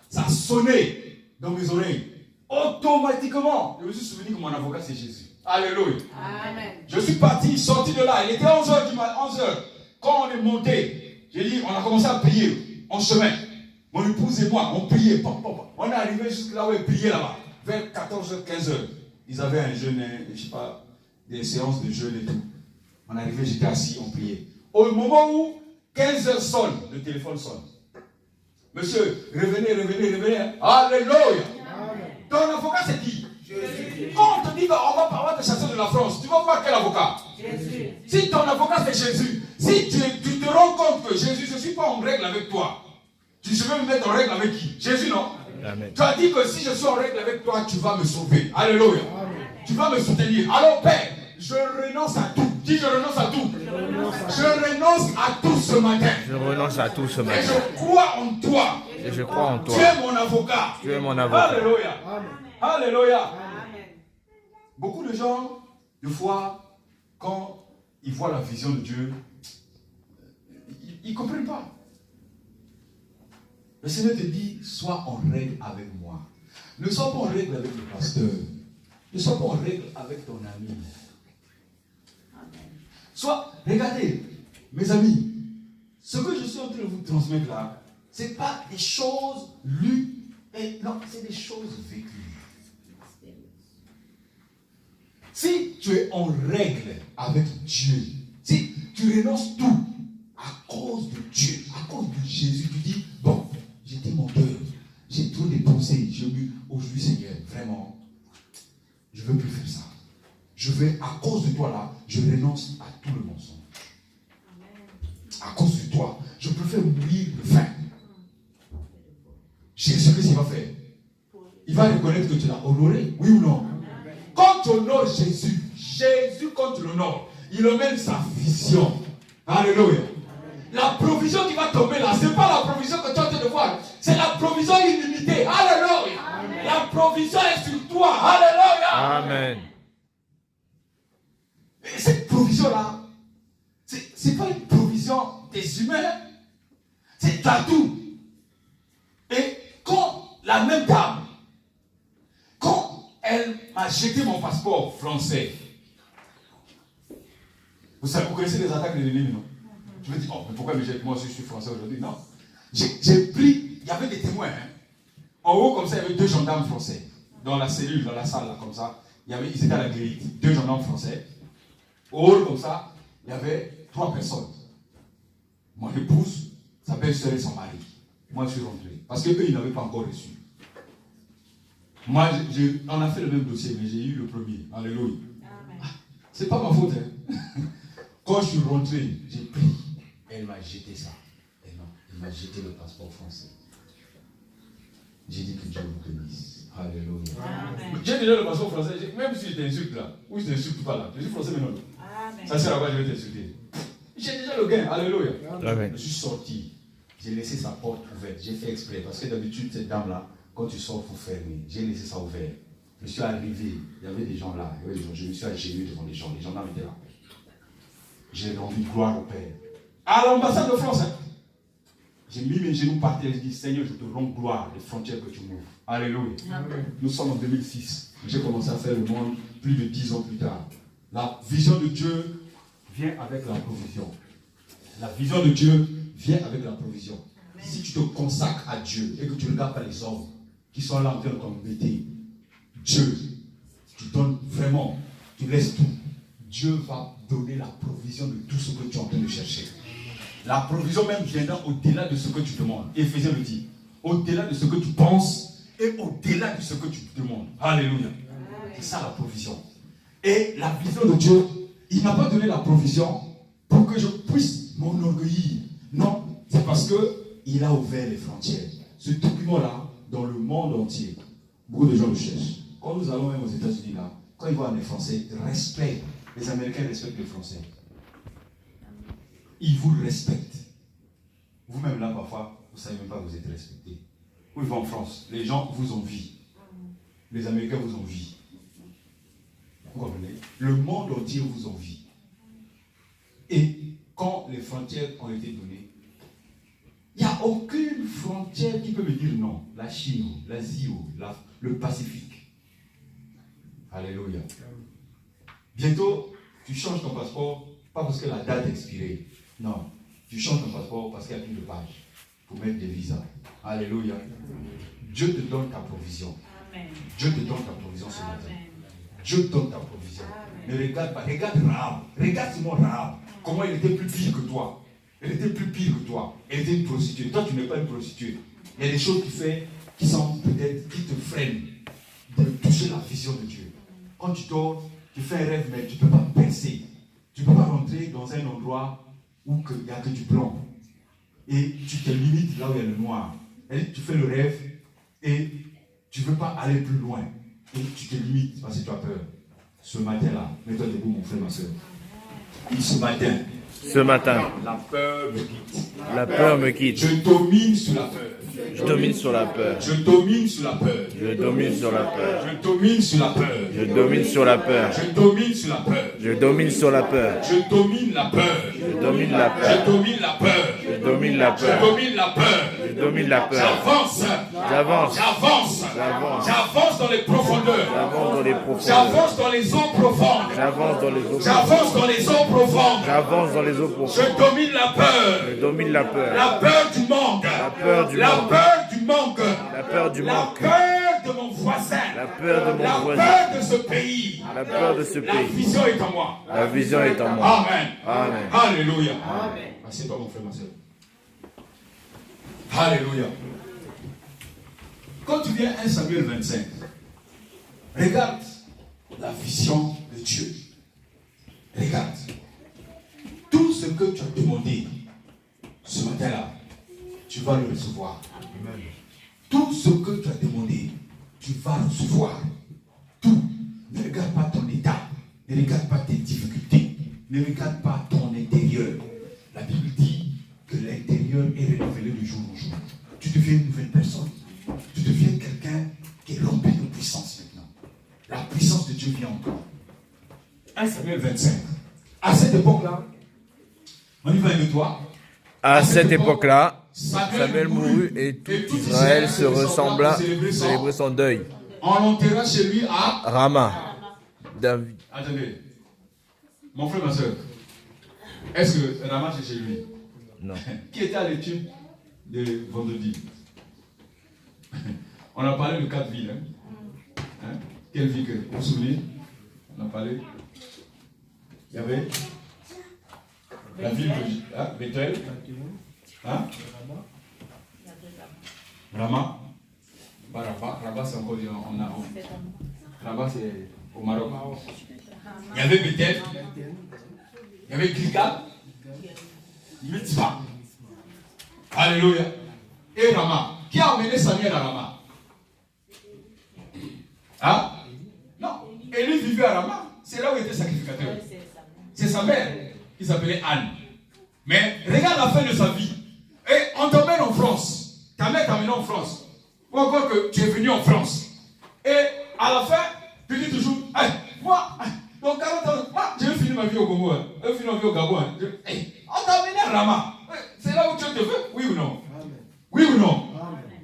A: ça a sonné dans mes oreilles. Automatiquement, je me suis souvenu que mon avocat, c'est Jésus. Alléluia. Amen. Je suis parti, sorti de là. Il était 11h du matin, 11h. Quand on est monté, j'ai dit, on a commencé à prier en chemin. Mon épouse et moi, on priait. On est arrivé jusque là où elle priait là-bas. Vers 14h, 15h. Ils avaient un jeûne, je ne sais pas, des séances de jeûne et tout. On est arrivé, j'étais assis, on priait. Au moment où 15h sonne, le téléphone sonne. Monsieur, revenez. Alléluia. Ton avocat, c'est qui? Jésus. Quand on te dit qu'on va te chasser de la France, tu vas voir quel avocat? Jésus. Si ton avocat c'est Jésus, si tu te rends compte que Jésus, je ne suis pas en règle avec toi, je vais me mettre en règle avec qui? Jésus, non? Amen. Tu as dit que si je suis en règle avec toi, tu vas me sauver. Alléluia. Amen. Tu vas me soutenir. Alors Père, je renonce à tout. Dis je renonce à tout. Je renonce à tout ce matin. Je renonce à tout ce matin. Et je crois en toi. Et je crois en toi. Tu es mon avocat. Tu es mon avocat. Alléluia. Amen. Alléluia. Amen. Beaucoup de gens, des fois, quand ils voient la vision de Dieu, ils ne comprennent pas. Le Seigneur te dit, sois en règle avec moi. Ne sois pas en règle avec le pasteur. Ne sois pas en règle avec ton ami. Sois, regardez, Mes amis, ce que je suis en train de vous transmettre là, ce n'est pas des choses lues, et non, c'est des choses vécues. Si tu es en règle avec Dieu, si tu renonces tout à cause de Dieu, à cause de Jésus, tu dis, bon, j'étais menteur, j'ai trop dépensé, j'ai eu aujourd'hui Seigneur, vraiment, je ne veux plus faire ça. Je vais, à cause de toi là, je renonce à tout le mensonge. À cause de toi, je préfère mourir de faim. Jésus-Christ, il va faire. Il va reconnaître que tu l'as honoré, oui ou non? Quand tu honores Jésus, quand tu l'honores, il emmène sa vision. Alléluia. La provision qui va tomber là, ce n'est pas la provision que tu es en train de voir. C'est la provision illimitée. Alléluia. Amen. La provision est sur toi. Alléluia.
B: Amen.
A: Et cette provision-là, ce n'est pas une provision des humains. C'est à tout. Et quand la même dame, quand elle m'a jeté mon passeport français, vous savez, vous connaissez les attaques de l'ennemi, non? Je me dis, oh, mais pourquoi me jette moi si je suis français aujourd'hui? Non. J'ai pris, il y avait des témoins. Hein. En haut, comme ça, il y avait 2 gendarmes français. Dans la cellule, dans la salle, là, comme ça. Ils étaient à la grille. 2 gendarmes français. Au haut, comme ça, il y avait 3 personnes. Mon épouse, sa belle-sœur et son mari. Moi, je suis rentré. Parce qu'eux, ils n'avaient pas encore reçu. Moi, on a fait le même dossier, mais j'ai eu le premier. Alléluia. C'est pas ma faute. Hein. Quand je suis rentré, j'ai pris. Elle m'a jeté ça. Elle m'a jeté le passeport français. J'ai dit que Dieu vous bénisse. Alléluia. J'ai déjà le passeport français. Même si je t'insulte là, ou je t'insulte pas là, je suis français maintenant. Amen. Ça sert à quoi je vais t'insulter? J'ai déjà le gain. Alléluia. Amen. Je suis sorti. J'ai laissé sa porte ouverte. J'ai fait exprès. Parce que d'habitude, cette dame-là, quand tu sors, il faut fermer. J'ai laissé ça ouvert. Je suis arrivé. Il y avait des gens là. Je me suis agenouillé devant les gens. Les gens étaient là. J'ai rendu gloire au Père. À l'ambassade de France, hein. J'ai mis mes genoux par terre et j'ai dit, Seigneur, je te rends gloire des frontières que tu m'ouvres. Alléluia. Amen. Nous sommes en 2006. J'ai commencé à faire le monde plus de 10 ans plus tard. La vision de Dieu vient avec la provision. La vision de Dieu vient avec la provision. Amen. Si tu te consacres à Dieu et que tu ne regardes pas les hommes qui sont là en train de t'embêter, Dieu, tu donnes vraiment, tu laisses tout. Dieu va donner la provision de tout ce que tu es en train de chercher. La provision même viendra au-delà de ce que tu demandes. Éphésiens le dit. Au-delà de ce que tu penses et au-delà de ce que tu demandes. Alléluia. C'est ça la provision. Et la vision de Dieu, il n'a pas donné la provision pour que je puisse m'enorgueillir. Non, c'est parce qu'il a ouvert les frontières. Ce document-là, dans le monde entier, beaucoup de gens le cherchent. Quand nous allons même aux États-Unis, là, quand ils voient les Français, ils respectent. Les Américains respectent les Français. Ils vous respectent. Vous-même là, parfois, vous ne savez même pas que vous êtes respecté. Vous vivez en France, les gens vous envient. Les Américains vous envient. Vous comprenez? Le monde entier vous envie. Et quand les frontières ont été données, il n'y a aucune frontière qui peut me dire non. La Chine, l'Asie, le Pacifique. Alléluia. Bientôt, tu changes ton passeport, pas parce que la date est expirée. Non, tu changes ton passeport parce qu'il n'y a plus de pages pour mettre des visas. Alléluia. Dieu te donne ta provision. Amen. Dieu te donne ta provision ce matin. Dieu te donne ta provision. Amen. Ne regarde pas, regarde Rahab. Regarde Simon Rahab. Comment il était plus pire que toi. Elle était plus pire que toi. Elle était une prostituée. Toi, tu n'es pas une prostituée. Il y a des choses qui sont peut-être, qui te freinent de toucher la vision de Dieu. Quand tu dors, tu fais un rêve, mais tu ne peux pas percer. Tu ne peux pas rentrer dans un endroit où il n'y a que du blanc. Et tu te limites là où il y a le noir. Et tu fais le rêve et tu ne veux pas aller plus loin. Et tu te limites parce que tu as peur. Ce matin-là, mets-toi debout, mon frère, ma soeur. Ce matin, la peur me quitte.
B: La peur me quitte.
A: Je domine sur la peur.
B: Je domine sur la peur.
A: Je domine sur la peur.
B: Je domine sur la peur.
A: Je domine sur la peur.
B: Je domine sur la peur.
A: Je domine sur la peur.
B: Je domine sur la peur.
A: Je domine la peur.
B: Je domine la peur.
A: Je domine la peur.
B: Je domine la peur.
A: Je domine la peur.
B: Je domine la peur.
A: J'avance.
B: J'avance.
A: J'avance. J'avance dans les profondeurs.
B: J'avance dans les profondeurs.
A: J'avance dans les eaux profondes.
B: J'avance dans les eaux
A: J'avance dans les eaux profondes.
B: J'avance dans les eaux profondes.
A: Je domine la peur.
B: Je domine la peur.
A: La peur du manque.
B: La peur du
A: La
B: manque.
A: peur du manque.
B: La peur du
A: La
B: manque.
A: peur de mon voisin.
B: La peur de mon
A: La
B: voisin.
A: peur de ce pays.
B: La peur de ce
A: La
B: pays.
A: vision est en moi.
B: La vision est en moi.
A: Amen.
B: Amen.
A: Alléluia.
C: Amen.
A: Assieds-toi, mon frère, ma soeur. Alléluia. Quand tu viens à 1 Samuel 25, regarde la vision de Dieu. Regarde. Tout ce que tu as demandé ce matin-là, tu vas le recevoir. Tout ce que tu as demandé, tu vas recevoir. Tout. Ne regarde pas ton état. Ne regarde pas tes difficultés. Ne regarde pas ton intérieur. La Bible dit que l'intérieur est révélé de jour en jour. Tu deviens une nouvelle personne. Tu deviens quelqu'un qui est rempli de puissance maintenant. La puissance de Dieu vient en toi. 1 Samuel 25. À cette époque-là, on y va avec toi.
B: À cette époque-là, Samuel mourut et tout Israël se ressembla, célébrer son deuil.
A: On l'enterra chez lui à
B: Rama. David.
A: Attendez. Mon frère, ma soeur. Est-ce que Rama c'est chez lui?
B: Non.
A: Qui était à l'étude de vendredi? On a parlé de 4 villes. Hein? Quelle ville que vous vous souvenez? On a parlé. Il y avait la ville de Bethel. Hein? Rama. Rabat, c'est encore Rabat, c'est au Maroc. Il y avait Bethel. Il y avait Gilgal. Mitzvah. Alléluia. Et Rama. Qui a emmené Samuel à Rama? Hein? Non. Élie vivait à Rama. C'est là où il était sacrificateur. C'est sa mère qui s'appelait Anne. Mais regarde la fin de sa vie. Et on t'emmène en France. Ta mère t'a amené en France. Ou encore que tu es venu en France. Et à la fin, tu dis toujours, hey, moi, dans 40 ans, moi, je vais finir ma vie au Congo. Je vais finir ma vie au Gabon. Hey, on t'a amené à Rama. C'est là où Dieu te veut, oui ou non? Oui ou non?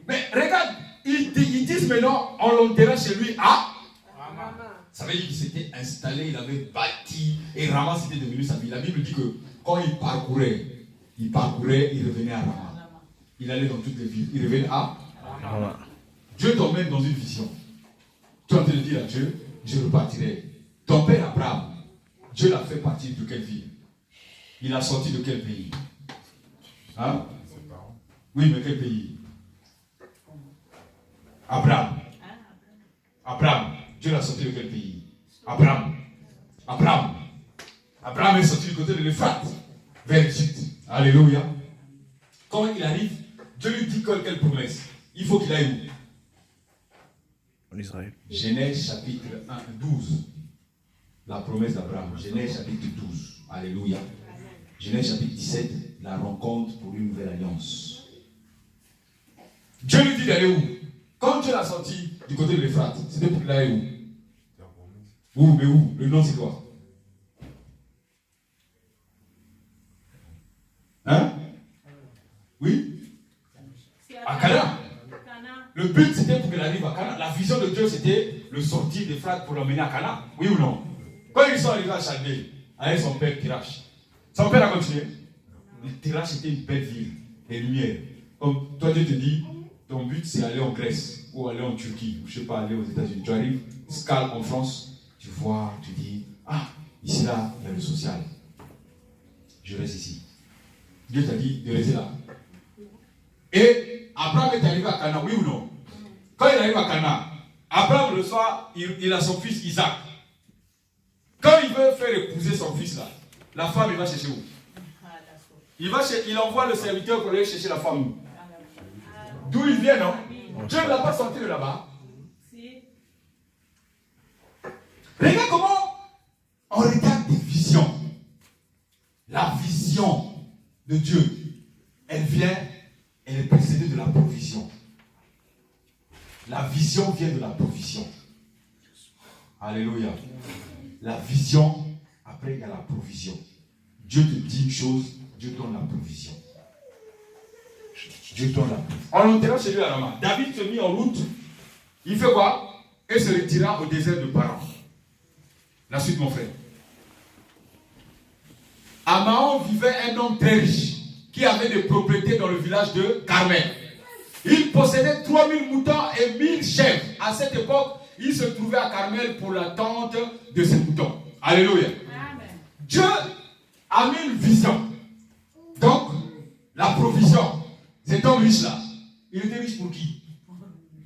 A: Mais regarde, ils disent maintenant, on l'enterra chez lui à Rama. Ça veut dire qu'il s'était installé, il avait bâti, et Rama c'était devenu sa vie. La Bible dit que quand il parcourait, il revenait à Rama. Il allait dans toutes les villes, il revenait à Rama. Dieu t'emmène dans une vision. Tu es en train de dire à Dieu, je repartirai. Ton père Abraham, Dieu l'a fait partir de quelle ville? Il a sorti de quel pays? Hein? Oui, mais quel pays? Abraham. Dieu l'a sorti de quel pays? Abraham est sorti du côté de l'Euphrate, vers l'Égypte. Alléluia. Quand il arrive, Dieu lui dit quelle promesse? Il faut qu'il aille où?
B: En Israël.
A: Genèse chapitre 12. La promesse d'Abraham. Genèse chapitre 12. Alléluia. Genèse chapitre 17. La rencontre pour une nouvelle alliance. Dieu lui dit d'aller où? Quand Dieu l'a sorti du côté de l'Euphrate, c'était pour qu'il aille où? Où? Mais où? Le nom c'est quoi? Hein? Oui? À Canaan. Le but c'était pour qu'il arrive à Canaan. La vision de Dieu c'était le sortir d'Euphrate pour l'emmener à Canaan. Oui ou non? Quand ils sont arrivés à Chaldée, avec son père Tirache, son père a continué. Tirache était une belle ville, des lumières. Comme toi Dieu te dit, ton but c'est aller en Grèce ou aller en Turquie, ou je ne sais pas, aller aux États-Unis. Tu arrives, escale en France, tu vois, tu dis, ah, ici là, il y a le social. Je reste ici. Dieu t'a dit de rester là. Et Abraham est arrivé à Canaan, oui ou non? Quand il arrive à Canaan, Abraham le soir, il a son fils Isaac. Quand il veut faire épouser son fils là, la femme, il va chercher où? Il envoie le serviteur pour aller chercher la femme où? D'où il vient, non? Dieu ne l'a pas sorti de là-bas. Regarde comment on regarde des visions. La vision de Dieu, elle est précédée de la provision. La vision vient de la provision. Alléluia. La vision, après il y a la provision. Dieu te dit une chose, Dieu donne la provision. Dieu donne la provision. On l'enterra chez lui à Rama. David se mit en route il fait quoi? Et se retira au désert de Paran. La suite, mon frère. À Mahon vivait un homme très riche qui avait des propriétés dans le village de Carmel. Il possédait 3000 moutons et 1000 chèvres. À cette époque, il se trouvait à Carmel pour l'attente de ses moutons. Alléluia.
C: Amen.
A: Dieu a mis une vision. Donc, la provision. Cet homme riche-là, il était riche pour qui?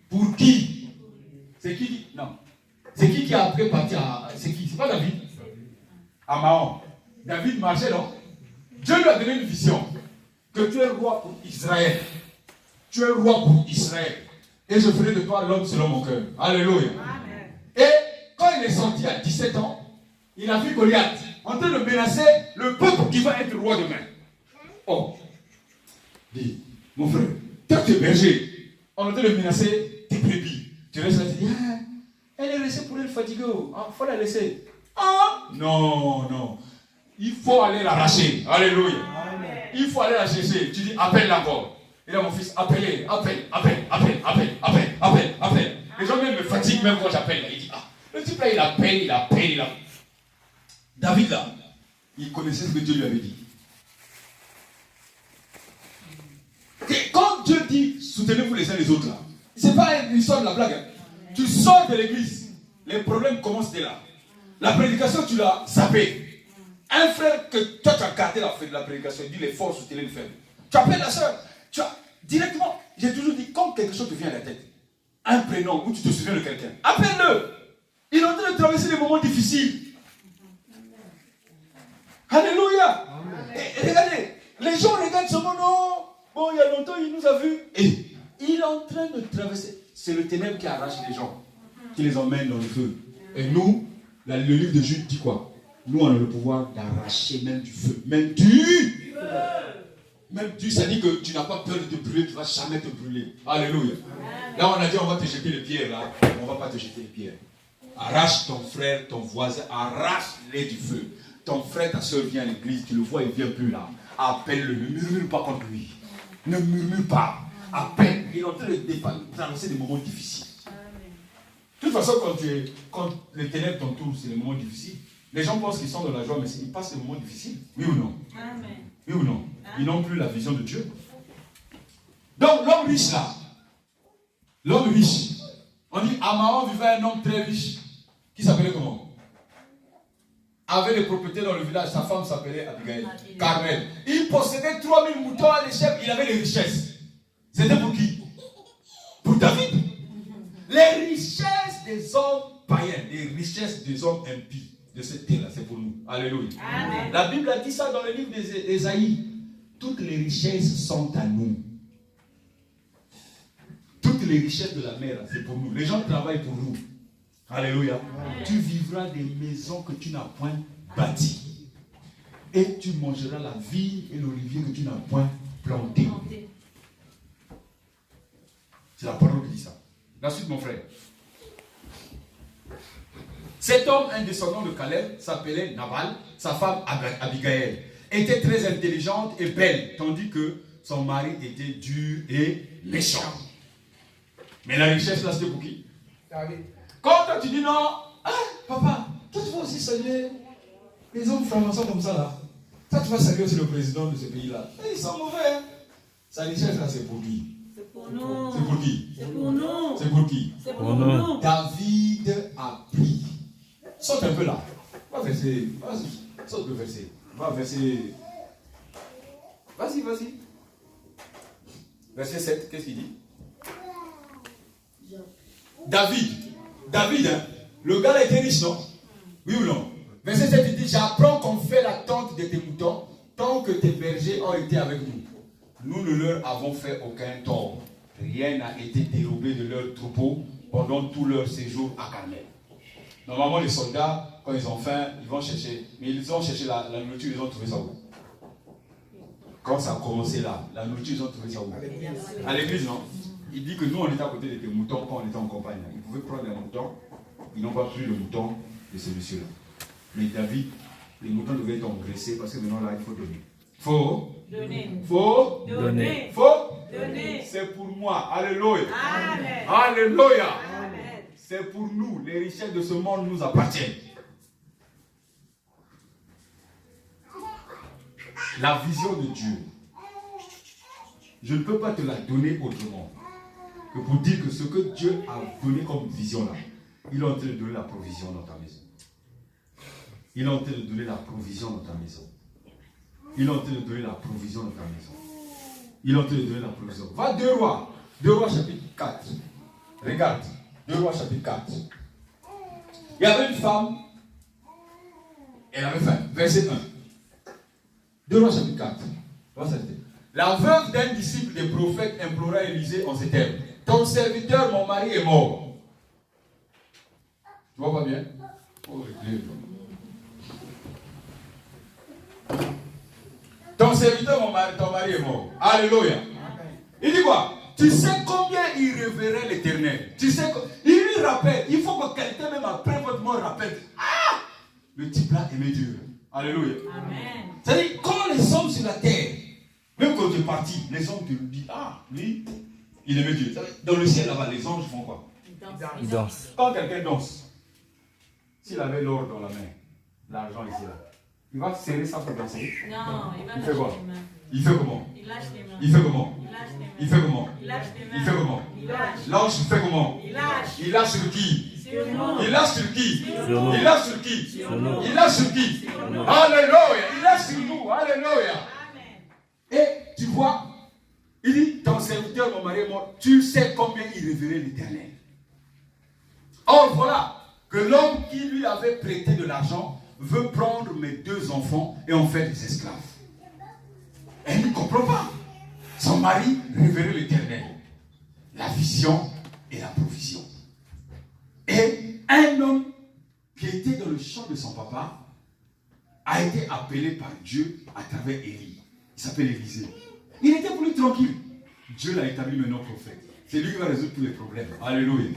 A: Pour qui? C'est qui? Non. C'est qui a après parti à... C'est qui? C'est pas David? À Mahon. David marchait, non? Dieu lui a donné une vision. Que tu es roi pour Israël. Tu es roi pour Israël. Et je ferai de toi l'homme selon mon cœur. Alléluia.
C: Amen.
A: Et quand il est sorti à 17 ans, il a vu Goliath en train de menacer le peuple qui va être roi demain. Oh, dis, mon frère, toi tu es berger, on est en train de menacer tes brebis. Tu restes là, tu dis, ah, elle est restée pour elle fatiguée, il faut la laisser. Ah, non, non, il faut aller l'arracher. Alléluia.
C: Amen.
A: Il faut aller la chercher. Tu dis, appelle-la encore. Et là, mon fils, appelle. Les gens même me fatiguent même quand j'appelle. Il dit, ah, le type là, il appelle. David là, il connaissait ce que Dieu lui avait dit. Et quand Dieu dit, soutenez-vous les uns les autres là, c'est pas une histoire de la blague. Hein. Tu sors de l'église, les problèmes commencent dès là. La prédication, tu l'as zappé. Un frère que toi tu as gardé la prédication, il dit les forces soutenir les faibles. Tu appelles la soeur, tu as directement, j'ai toujours dit, quand quelque chose te vient à la tête, un prénom où tu te souviens de quelqu'un, appelle-le. Il est en train de traverser des moments difficiles. Alléluia. Et regardez, les gens regardent ce moment, non. Bon, il y a longtemps, il nous a vus. Et il est en train de traverser. C'est le ténèbre qui arrache les gens, qui les emmène dans le feu. Et nous, le livre de Jude dit quoi? Nous, on a le pouvoir d'arracher même du feu. Même du ça dit que tu n'as pas peur de te brûler, tu ne vas jamais te brûler. Alléluia. Là, on a dit, on va te jeter les pierres. Là, on ne va pas te jeter les pierres. Arrache ton frère, ton voisin, arrache-les du feu. Ton frère, ta soeur vient à l'église, tu le vois, il ne vient plus là. Appelle-le, ne murmure pas contre lui. Ne murmure pas. Appelle. Il est en train de traverser des moments difficiles. De toute façon, quand les ténèbres t'entourent, c'est des moments difficiles. Les gens pensent qu'ils sont dans la joie, mais ils passent des moments difficiles. Oui ou non?
C: Amen.
A: Oui ou non? Ils n'ont plus la vision de Dieu. Donc, l'homme riche là, l'homme riche, on dit, à Mahon vivait un homme très riche, qui s'appelait comment? Avait des propriétés dans le village, sa femme s'appelait Abigail, Carmel. Il possédait 3000 moutons à l'échelle, il avait les richesses. C'était pour qui? Pour David. Les richesses des hommes païens, les richesses des hommes impies de cette terre-là, c'est pour nous. Alléluia.
C: Amen.
A: La Bible a dit ça dans le livre d'Ésaïe. Toutes les richesses sont à nous. Toutes les richesses de la mer, c'est pour nous. Les gens travaillent pour nous. Alléluia. Amen. Tu vivras des maisons que tu n'as point bâties. Et tu mangeras la vigne et l'olivier que tu n'as point planté. C'est la parole qui dit ça. La suite, mon frère. Cet homme, un descendant de Caleb, s'appelait Nabal. Sa femme Abigail était très intelligente et belle, tandis que son mari était dur et méchant. Mais la richesse, là, c'était pour qui? Quand toi, tu dis non, ah, papa, toi, tu vas aussi saluer les hommes francs-maçons comme ça, là. Toi, tu vas saluer aussi le président de ce pays-là. Ils sont mauvais. Hein? Sa richesse, là, c'est pour qui?
C: C'est pour nous.
A: C'est pour qui?
C: C'est pour nous.
A: C'est pour qui?
C: C'est pour nous.
A: David a pris. Saute un peu là. Va verser. Saute le verset. Va verser. Vas-y. Verset 7, qu'est-ce qu'il dit? David, hein, le gars là était riche, non? Oui ou non? Verset 7, il dit, j'apprends qu'on fait la tente de tes moutons tant que tes bergers ont été avec nous. Nous ne leur avons fait aucun tort. Rien n'a été dérobé de leur troupeau pendant tout leur séjour à Carmel. Normalement, les soldats, quand ils ont faim, ils vont chercher. Mais ils ont cherché la nourriture, ils ont trouvé ça où? Quand ça a commencé là, la nourriture, ils ont trouvé ça où? À l'église, non? Il dit que nous, on était à côté des moutons quand on était en campagne. Ils pouvaient prendre les moutons. Ils n'ont pas pris le mouton de ce monsieur-là. Mais David, les moutons devaient être engraissés parce que maintenant là, il faut donner. Faut donner. C'est pour moi. Alléluia.
C: Amen.
A: Alléluia.
C: Amen.
A: c'est pour nous. Les richesses de ce monde nous appartiennent. La vision de Dieu, je ne peux pas te la donner autrement que pour dire que ce que Dieu a donné comme vision là, il est en train de donner la provision dans ta maison. Il est en train de donner la provision dans ta maison. Il est en train de donner la provision dans ta maison. Il est en train de donner la provision. Va 2 Rois. 2 Rois chapitre 4. Regarde. 2 Rois chapitre 4. Il y avait une femme. Elle avait faim. Verset 1. 2 Rois chapitre 4. La veuve d'un disciple des prophètes implora Élisée en ces termes. Ton serviteur, mon mari, est mort. Tu vois pas bien? Oh, Dieu. Ton serviteur, ton mari est mort. Alléluia. Il dit quoi? Tu sais combien il révérait l'Éternel. Tu sais il lui rappelle. Il faut que quelqu'un même après votre mort rappelle. Ah! Le type là aimait Dieu. Alléluia. Amen. C'est-à-dire, quand les hommes sur la terre, même quand tu es parti, les hommes te disent, ah, lui, il aimait Dieu. Dans le ciel là-bas, les anges font quoi?
B: Ils dansent.
A: Quand quelqu'un danse, s'il avait l'or dans la main, l'argent ici là, il va serrer ça pour danser.
C: Non, il
A: fait quoi?
C: les mains.
A: Il fait comment?
C: Il lâche les mains.
A: Il fait comment?
C: Il lâche les mains.
A: Il fait comment?
C: Il lâche les mains.
A: Il fait comment?
C: Il lâche.
A: L'ange fait comment?
C: Il lâche.
A: Il lâche sur qui?
C: Sur nous.
A: Il lâche sur qui?
B: Sur nous.
A: Il lâche sur qui?
C: Sur nous.
A: Il lâche sur qui?
C: Sur nous.
A: Alléluia. Il lâche sur nous. Alléluia.
C: Amen.
A: Et tu vois, il dit, ton serviteur, mon mari est mort, tu sais combien il révérait l'Éternel. Or voilà, que l'homme qui lui avait prêté de l'argent veut prendre mes 2 enfants et en faire des esclaves. Elle ne comprend pas. Son mari révérait l'Éternel. La vision et la provision. Et un homme qui était dans le champ de son papa a été appelé par Dieu à travers Élie. Il s'appelle Élisée. Il était plus tranquille. Dieu l'a établi maintenant prophète. C'est lui qui va résoudre tous les problèmes. Alléluia.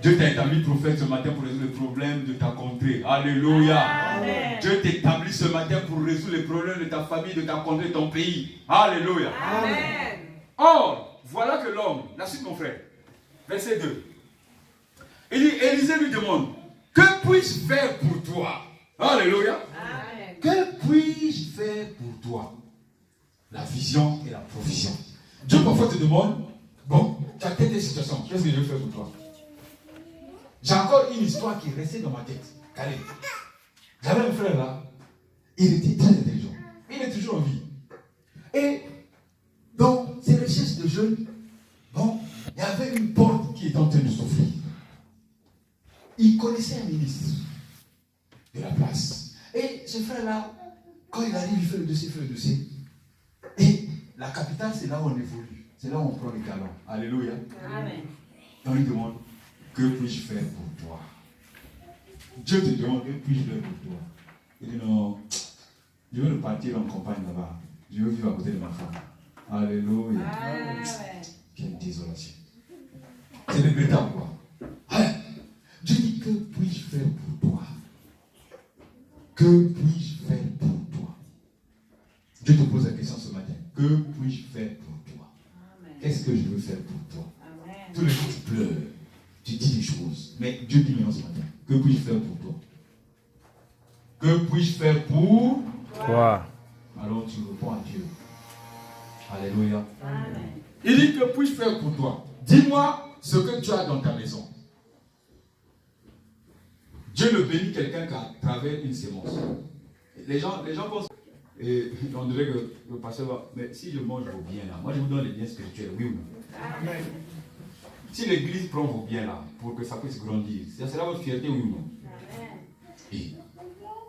A: Dieu t'a établi prophète ce matin pour résoudre les problèmes de ta contrée. Alléluia. Amen. Dieu t'établit ce matin pour résoudre les problèmes de ta famille, de ta contrée, de ton pays. Alléluia. Amen. Or, voilà que l'homme, la suite mon frère, verset 2. Il dit, Élisée lui demande, que puis-je faire pour toi? Alléluia. Amen. Que puis-je faire pour toi? La vision et la provision. Dieu parfois te demande, bon, tu as telle situation, qu'est-ce que je vais faire pour toi? J'ai encore une histoire qui est restée dans ma tête. Calais. J'avais un frère là, il était très intelligent. Il est toujours en vie. Et dans ses recherches de jeunes, bon, il y avait une porte qui était en train de s'ouvrir. Il connaissait un ministre de la place. Et ce frère-là, quand il arrive, il fait le dossier. Et la capitale, c'est là où on évolue. C'est là où on prend les galons. Alléluia. Amen. On lui demande, que puis-je faire pour toi? Dieu te demande, que puis-je faire pour toi? Il dit, non, je veux partir en campagne là-bas. Je veux vivre à côté de ma femme. Alléluia. Amen. Quelle désolation. C'est regrettable quoi. Hein? Dieu dit, que puis-je faire pour toi? Que puis-je faire pour toi? Dieu te pose la question ce matin. Que puis-je faire pour toi? Qu'est-ce que je veux faire pour toi? Amen. Tous les jours tu pleures, tu dis des choses. Mais Dieu dit maintenant ce matin. Que puis-je faire pour toi? Que puis-je faire pour
B: toi?
A: Alors tu réponds à Dieu. Alléluia. Amen. Il dit, que puis-je faire pour toi? Dis-moi ce que tu as dans ta maison. Dieu ne bénit quelqu'un qu'à travers une sémence. Les gens pensent, et on dirait que le pasteur va, mais si je mange vos biens là, moi je vous donne les biens spirituels, oui ou non? Amen. Si l'église prend vos biens là, pour que ça puisse grandir, ça sera votre fierté, oui ou non? Amen. Et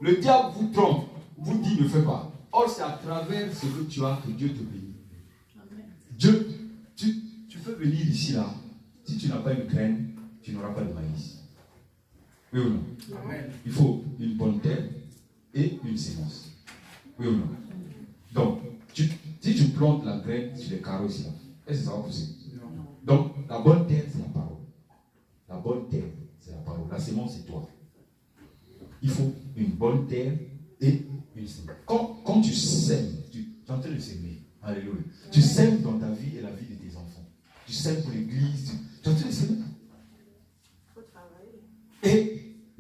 A: le diable vous trompe, vous dit ne fais pas. Or c'est à travers ce que tu as que Dieu te bénit. Amen. Dieu, tu peux venir ici là, si tu n'as pas une graine, tu n'auras pas de maïs. Oui ou non? Amen. Il faut une bonne terre et une sémence. Oui ou non? Donc, si tu plantes la graine sur les carreaux ici, est-ce que ça va pousser? Non. Donc, la bonne terre, c'est la parole. La bonne terre, c'est la parole. La sémence, c'est toi. Il faut une bonne terre et une sémence. Quand tu sèmes, tu es en train de s'aimer. Alléluia. Tu sèmes dans ta vie et la vie de tes enfants. Tu sèmes pour l'église. Tu es en train de s'aimer.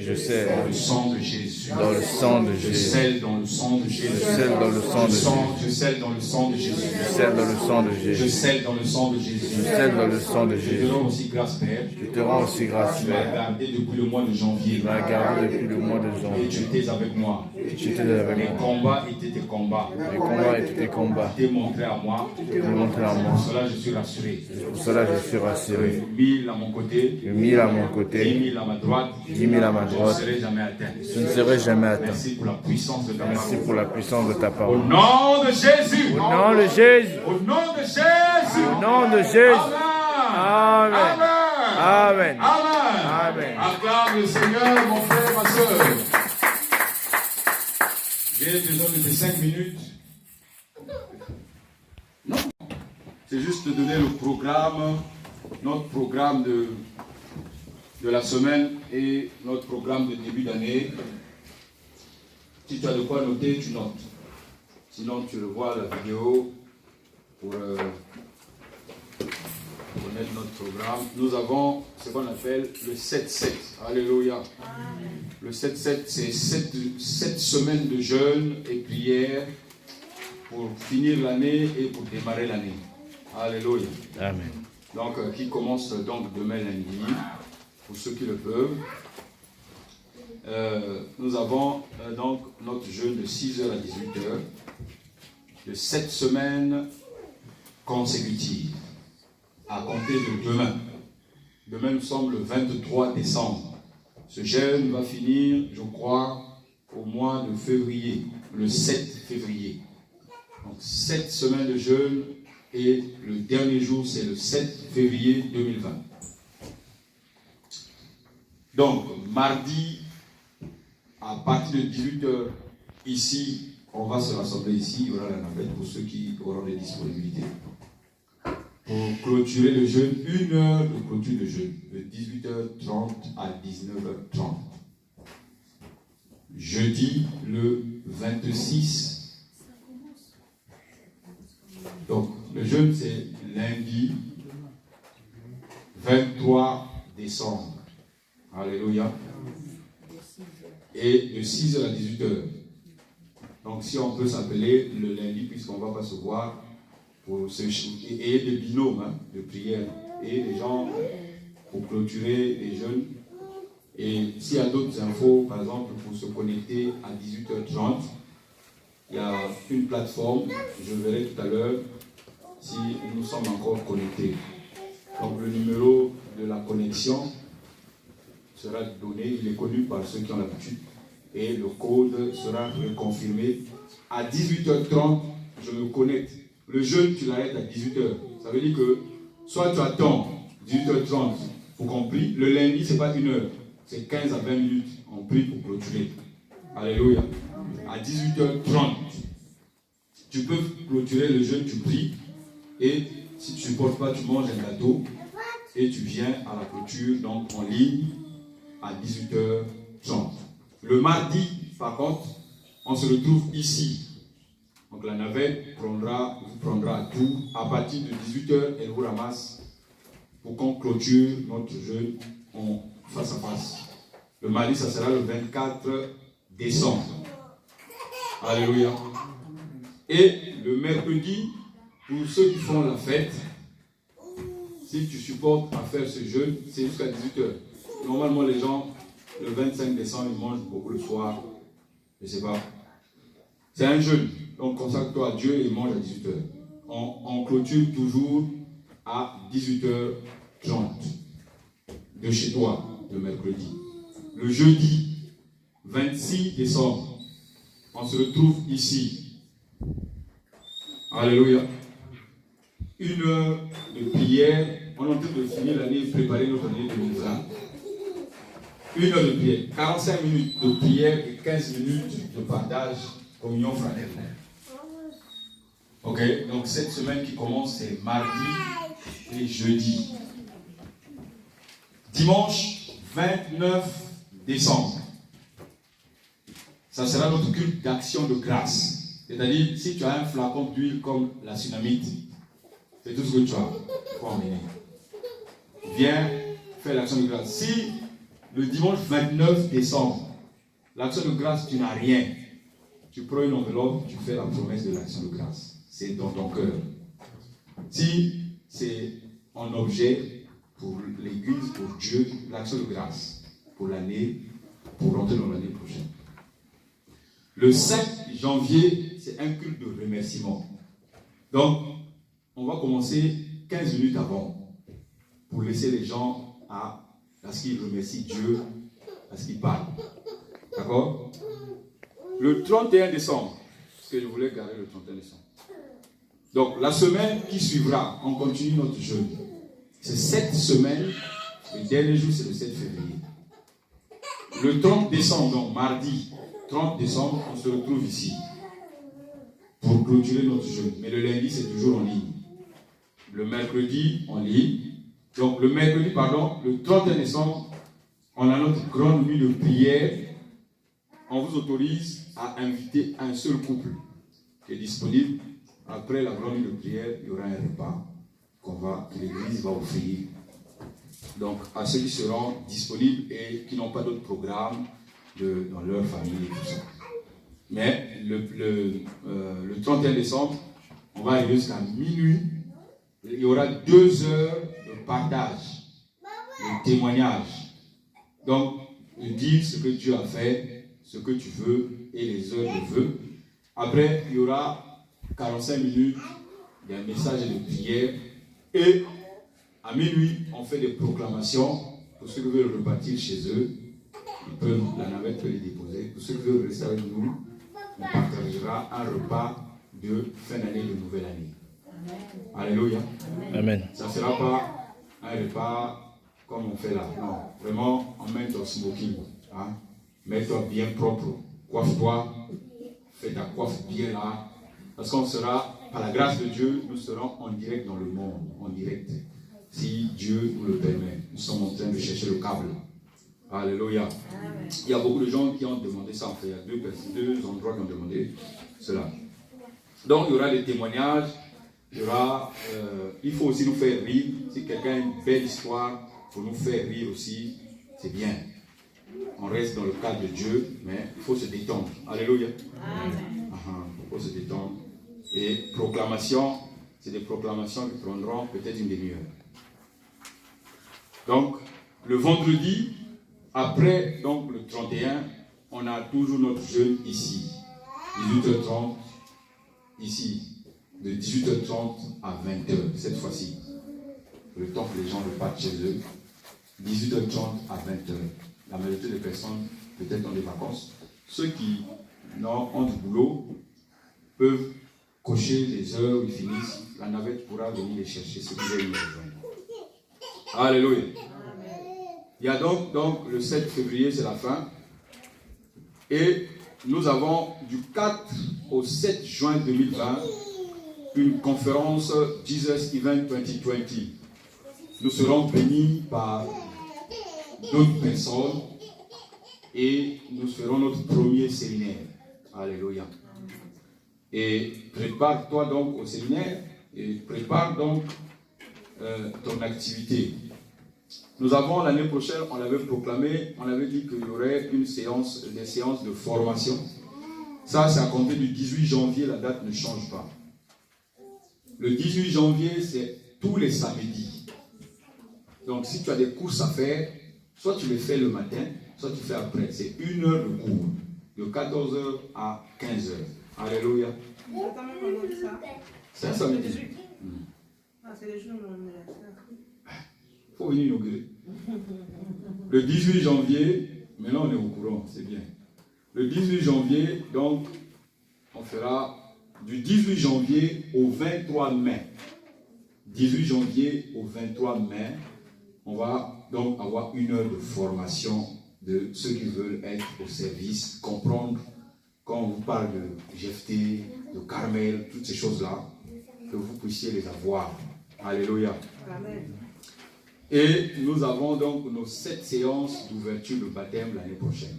B: Je scelle
A: dans le sang de Jésus.
B: dans le sang de
A: Je
B: Jésus.
A: scelle dans le sang de Jésus.
B: Je scelle dans le sang de Jésus.
A: Je scelle dans le sang de Jésus.
B: Je scelle dans le sang de
A: Je
B: Jésus.
A: scelle dans le sang de Jésus.
B: Je scelle dans le sang de
A: Je te
B: Jésus.
A: rends aussi grâce, Père.
B: Je te rends aussi grâce,
A: Tu m'as
B: Père.
A: gardé depuis le mois de janvier.
B: Tu m'as gardé depuis le mois de
A: Et
B: janvier.
A: tu étais avec moi.
B: Et tu étais avec
A: Les
B: moi.
A: combats étaient tes combats.
B: Les combats étaient tes combats.
A: Démontré à moi.
B: Démontré à moi.
A: Pour cela, je suis rassuré.
B: Pour cela, je suis rassuré.
A: 1000 à mon côté.
B: 1000 à mon
A: 10
B: côté.
A: 000 à ma droite.
B: 10 000 à ma
A: Je ne
B: droite.
A: serai jamais atteint.
B: Je ne serai jamais atteint.
A: Merci pour la puissance de ta
B: Merci
A: parole.
B: pour la puissance de ta
A: Au
B: parole.
A: nom de Jésus.
B: Au nom de Jésus.
A: Au nom de Jésus.
B: Au nom de Jésus.
A: Amen.
B: Amen.
A: Amen.
B: Amen.
A: Amen.
B: Amen.
A: Acclame le Seigneur, mon frère, ma soeur. J'ai besoin de tes 5 minutes. Non. C'est juste te donner le programme, notre programme de la semaine et notre programme de début d'année. Si tu as de quoi noter, tu notes. Sinon, tu revois la vidéo pour connaître notre programme. Nous avons ce qu'on appelle le 7-7. Alléluia. Le 7-7, c'est 7 semaines de jeûne et prière pour finir l'année et pour démarrer l'année. Alléluia.
B: Amen.
A: Donc, qui commence donc demain lundi, pour ceux qui le peuvent. Nous avons donc notre jeûne de 6h à 18h, de 7 semaines consécutives, à compter de demain. Demain, nous sommes le 23 décembre. Ce jeûne va finir, je crois, au mois de février, le 7 février. Donc, 7 semaines de jeûne et le dernier jour, c'est le 7 février 2020. Donc, mardi, à partir de 18h, ici, on va se rassembler ici, il y aura la navette pour ceux qui auront des disponibilités. Pour clôturer le jeûne, 1 heure de clôture de jeûne, de 18h30 à 19h30. Jeudi, le 26. Donc, le jeûne, c'est lundi 23 décembre. Alléluia. Et de 6h à 18h. Donc, si on peut s'appeler le lundi, puisqu'on ne va pas se voir, pour et des binômes de prière, et des gens pour clôturer les jeûnes. Et s'il y a d'autres infos, par exemple, pour se connecter à 18h30, il y a une plateforme, je verrai tout à l'heure si nous sommes encore connectés. Donc, le numéro de la connexion sera donné, il est connu par ceux qui ont l'habitude, et le code sera reconfirmé. À 18h30, je me connecte. Le jeûne, tu l'arrêtes à 18h. Ça veut dire que soit tu attends 18h30 pour qu'on prie. Le lundi, ce n'est pas 1 heure, c'est 15 à 20 minutes. On prie pour clôturer. Alléluia. À 18h30, tu peux clôturer le jeûne, tu pries. Et si tu ne supportes pas, tu manges un gâteau. Et tu viens à la clôture, donc en ligne, à 18h30. Le mardi, par contre, on se retrouve ici. Donc la navette vous prendra tout. À partir de 18h, elle vous ramasse pour qu'on clôture notre jeûne en face à face. Le mardi, ça sera le 24 décembre. Alléluia. Et le mercredi, pour ceux qui font la fête, si tu supportes à faire ce jeûne, c'est jusqu'à 18h. Normalement, les gens, le 25 décembre, ils mangent beaucoup le soir. Je ne sais pas. C'est un jeûne. Donc, consacre-toi à Dieu et mange à 18h. On clôture toujours à 18h30 de chez toi, le mercredi. Le jeudi 26 décembre, on se retrouve ici. Alléluia. 1 heure de prière. On est en train de finir l'année, préparer notre année 2020. 1 heure de prière. 45 minutes de prière et 15 minutes de partage, communion fraternelle. Ok, donc cette semaine qui commence, c'est mardi et jeudi. Dimanche 29 décembre, ça sera notre culte d'action de grâce. C'est-à-dire, si tu as un flacon d'huile comme la tsunamite, c'est tout ce que tu as pour emmener. Viens faire l'action de grâce. Si le dimanche 29 décembre, l'action de grâce, tu n'as rien. Tu prends une enveloppe, tu fais la promesse de l'action de grâce. C'est dans ton cœur. Si c'est un objet pour l'église, pour Dieu, l'action de grâce, pour l'année, pour rentrer dans l'année prochaine. Le 5 janvier, c'est un culte de remerciement. Donc, on va commencer 15 minutes avant pour laisser les gens à ce qu'ils remercient Dieu, à ce qu'ils parlent. D'accord? Le 31 décembre, parce que je voulais garder le 31 décembre. Donc, la semaine qui suivra, on continue notre jeûne. C'est cette semaine, le dernier jour, c'est le 7 février. Le 30 décembre, donc mardi 30 décembre, on se retrouve ici pour clôturer notre jeûne. Mais le lundi, c'est toujours en ligne. Le mercredi, en ligne. Donc, le mercredi, le 31 décembre, on a notre grande nuit de prière. On vous autorise à inviter un seul couple qui est disponible. Après la grande nuit de prière, il y aura un repas que l'église va offrir. Donc, à ceux qui seront disponibles et qui n'ont pas d'autres programmes dans leur famille et tout ça. Mais le 31 décembre, on va arriver jusqu'à minuit. Il y aura 2 heures de partage, de témoignage. Donc, de dire ce que Dieu a fait, ce que tu veux et les heures de vœux. Après, il y aura 45 minutes d'un message de prière. Et à minuit, on fait des proclamations. Pour ceux qui veulent repartir chez eux, la navette peut les déposer. Pour ceux qui veulent rester avec nous, on partagera un repas de fin d'année, de nouvelle année. Alléluia.
B: Amen.
A: Ça ne sera pas un repas comme on fait là. Non, vraiment, on met ton smoking. Hein? Mets-toi bien propre. Coiffe-toi. Fais ta coiffe bien là. Parce qu'on sera, par la grâce de Dieu, nous serons en direct dans le monde. En direct. Si Dieu nous le permet. Nous sommes en train de chercher le câble. Alléluia. Il y a beaucoup de gens qui ont demandé ça. En fait, il y a deux endroits qui ont demandé cela. Donc, il y aura des témoignages. Il faut aussi nous faire rire. Si quelqu'un a une belle histoire, il faut nous faire rire aussi. C'est bien. On reste dans le cadre de Dieu, mais il faut se détendre. Alléluia. Il faut se détendre. Et proclamation, c'est des proclamations qui prendront peut-être une demi-heure. Donc, le vendredi, après donc, le 31, on a toujours notre jeûne ici. 18h30, ici. De 18h30 à 20h, cette fois-ci. Le temps que les gens repartent chez eux. 18h30 à 20h. La majorité des personnes, peut-être ont des vacances. Ceux qui ont du boulot peuvent cocher les heures où ils finissent. La navette pourra venir les chercher, ceux qui veulent nous rejoindre. Alléluia. Il y a donc le 7 février, c'est la fin. Et nous avons du 4 au 7 juin 2020 une conférence Jesus Event 2020. Nous serons bénis par d'autres personnes et nous ferons notre premier séminaire. Alléluia. Et prépare-toi donc au séminaire et prépare donc ton activité. Nous avons l'année prochaine, on l'avait proclamé, on avait dit qu'il y aurait des séances de formation. Ça, c'est à compter du 18 janvier, la date ne change pas. Le 18 janvier, c'est tous les samedis. Donc, si tu as des courses à faire, soit tu les fais le matin, soit tu fais après. C'est 1 heure de cours, de 14h à 15h. Alléluia. C'est un samedi.
C: C'est le jour de mon anniversaire.
A: Il faut venir inaugurer. Le 18 janvier, maintenant on est au courant, c'est bien. Le 18 janvier, donc, on fera du 18 janvier au 23 mai. 18 janvier au 23 mai, on va donc avoir 1 heure de formation de ceux qui veulent être au service, comprendre quand on vous parle de Jephthé, de Carmel, toutes ces choses-là, que vous puissiez les avoir. Alléluia.
C: Amen.
A: Et nous avons donc nos 7 séances d'ouverture de baptême l'année prochaine.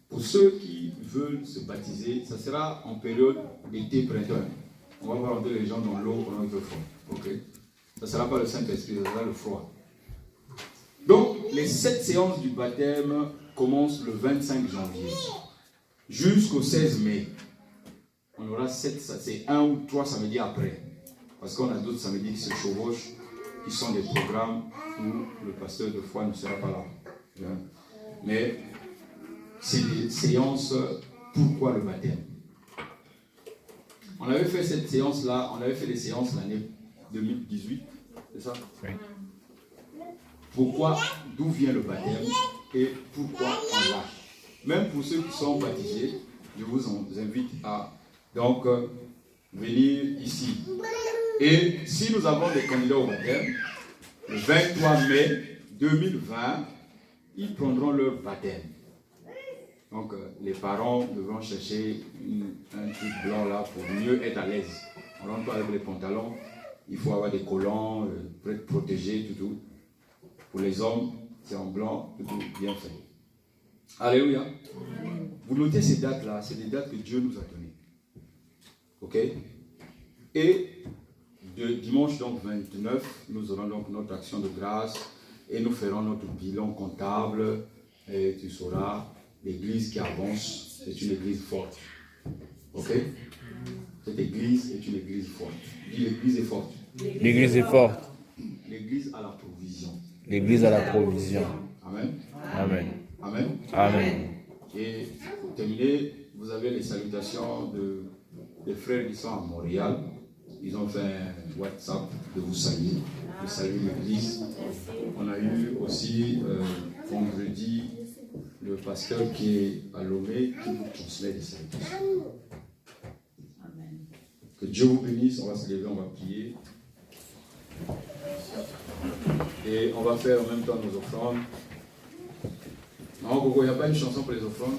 A: Pour ceux qui veulent se baptiser, ça sera en période d'été-printemps. On va voir les gens dans l'eau pendant le fond. Ok? Ça ne sera pas le Saint-Esprit, ça sera le froid. Donc, les 7 séances du baptême commencent le 25 janvier jusqu'au 16 mai. On aura 7, c'est 1 ou 3 samedis après. Parce qu'on a d'autres samedis qui se chevauchent, qui sont des programmes où le pasteur de foi ne sera pas là. Mais c'est des séances. Pourquoi le baptême? On avait fait cette séance-là, on avait fait des séances l'année 2018, c'est ça?
B: Oui.
A: Pourquoi, d'où vient le baptême et pourquoi on l'a? Même pour ceux qui sont baptisés, je vous invite à donc venir ici. Et si nous avons des candidats au baptême, le 23 mai 2020, ils prendront leur baptême. Donc les parents devront chercher un truc blanc là pour mieux être à l'aise. On ne rentre pas avec les pantalons, il faut avoir des collants, pour être protégé, tout. Pour les hommes, c'est en blanc, tout bien fait. Alléluia. Vous notez ces dates-là, c'est des dates que Dieu nous a données. Ok? Et de dimanche donc 29, nous aurons donc notre action de grâce et nous ferons notre bilan comptable. Et tu sauras, l'église qui avance, c'est une église forte. Ok? Cette église est une église forte. Dis, l'église est forte.
B: L'église est forte.
A: L'église a la provision.
B: L'église a la provision.
A: Amen.
B: Amen.
A: Amen.
B: Amen.
A: Et pour terminer, vous avez les salutations des frères qui sont à Montréal. Ils ont fait un WhatsApp de vous saluer, de saluer l'église. On a eu aussi vendredi le pasteur qui est à Lomé qui vous transmet des salutations. Que Dieu vous bénisse, on va se lever, on va prier. Et on va faire en même temps nos offrandes. Non, Gogo, il n'y a pas une chanson pour les offrandes.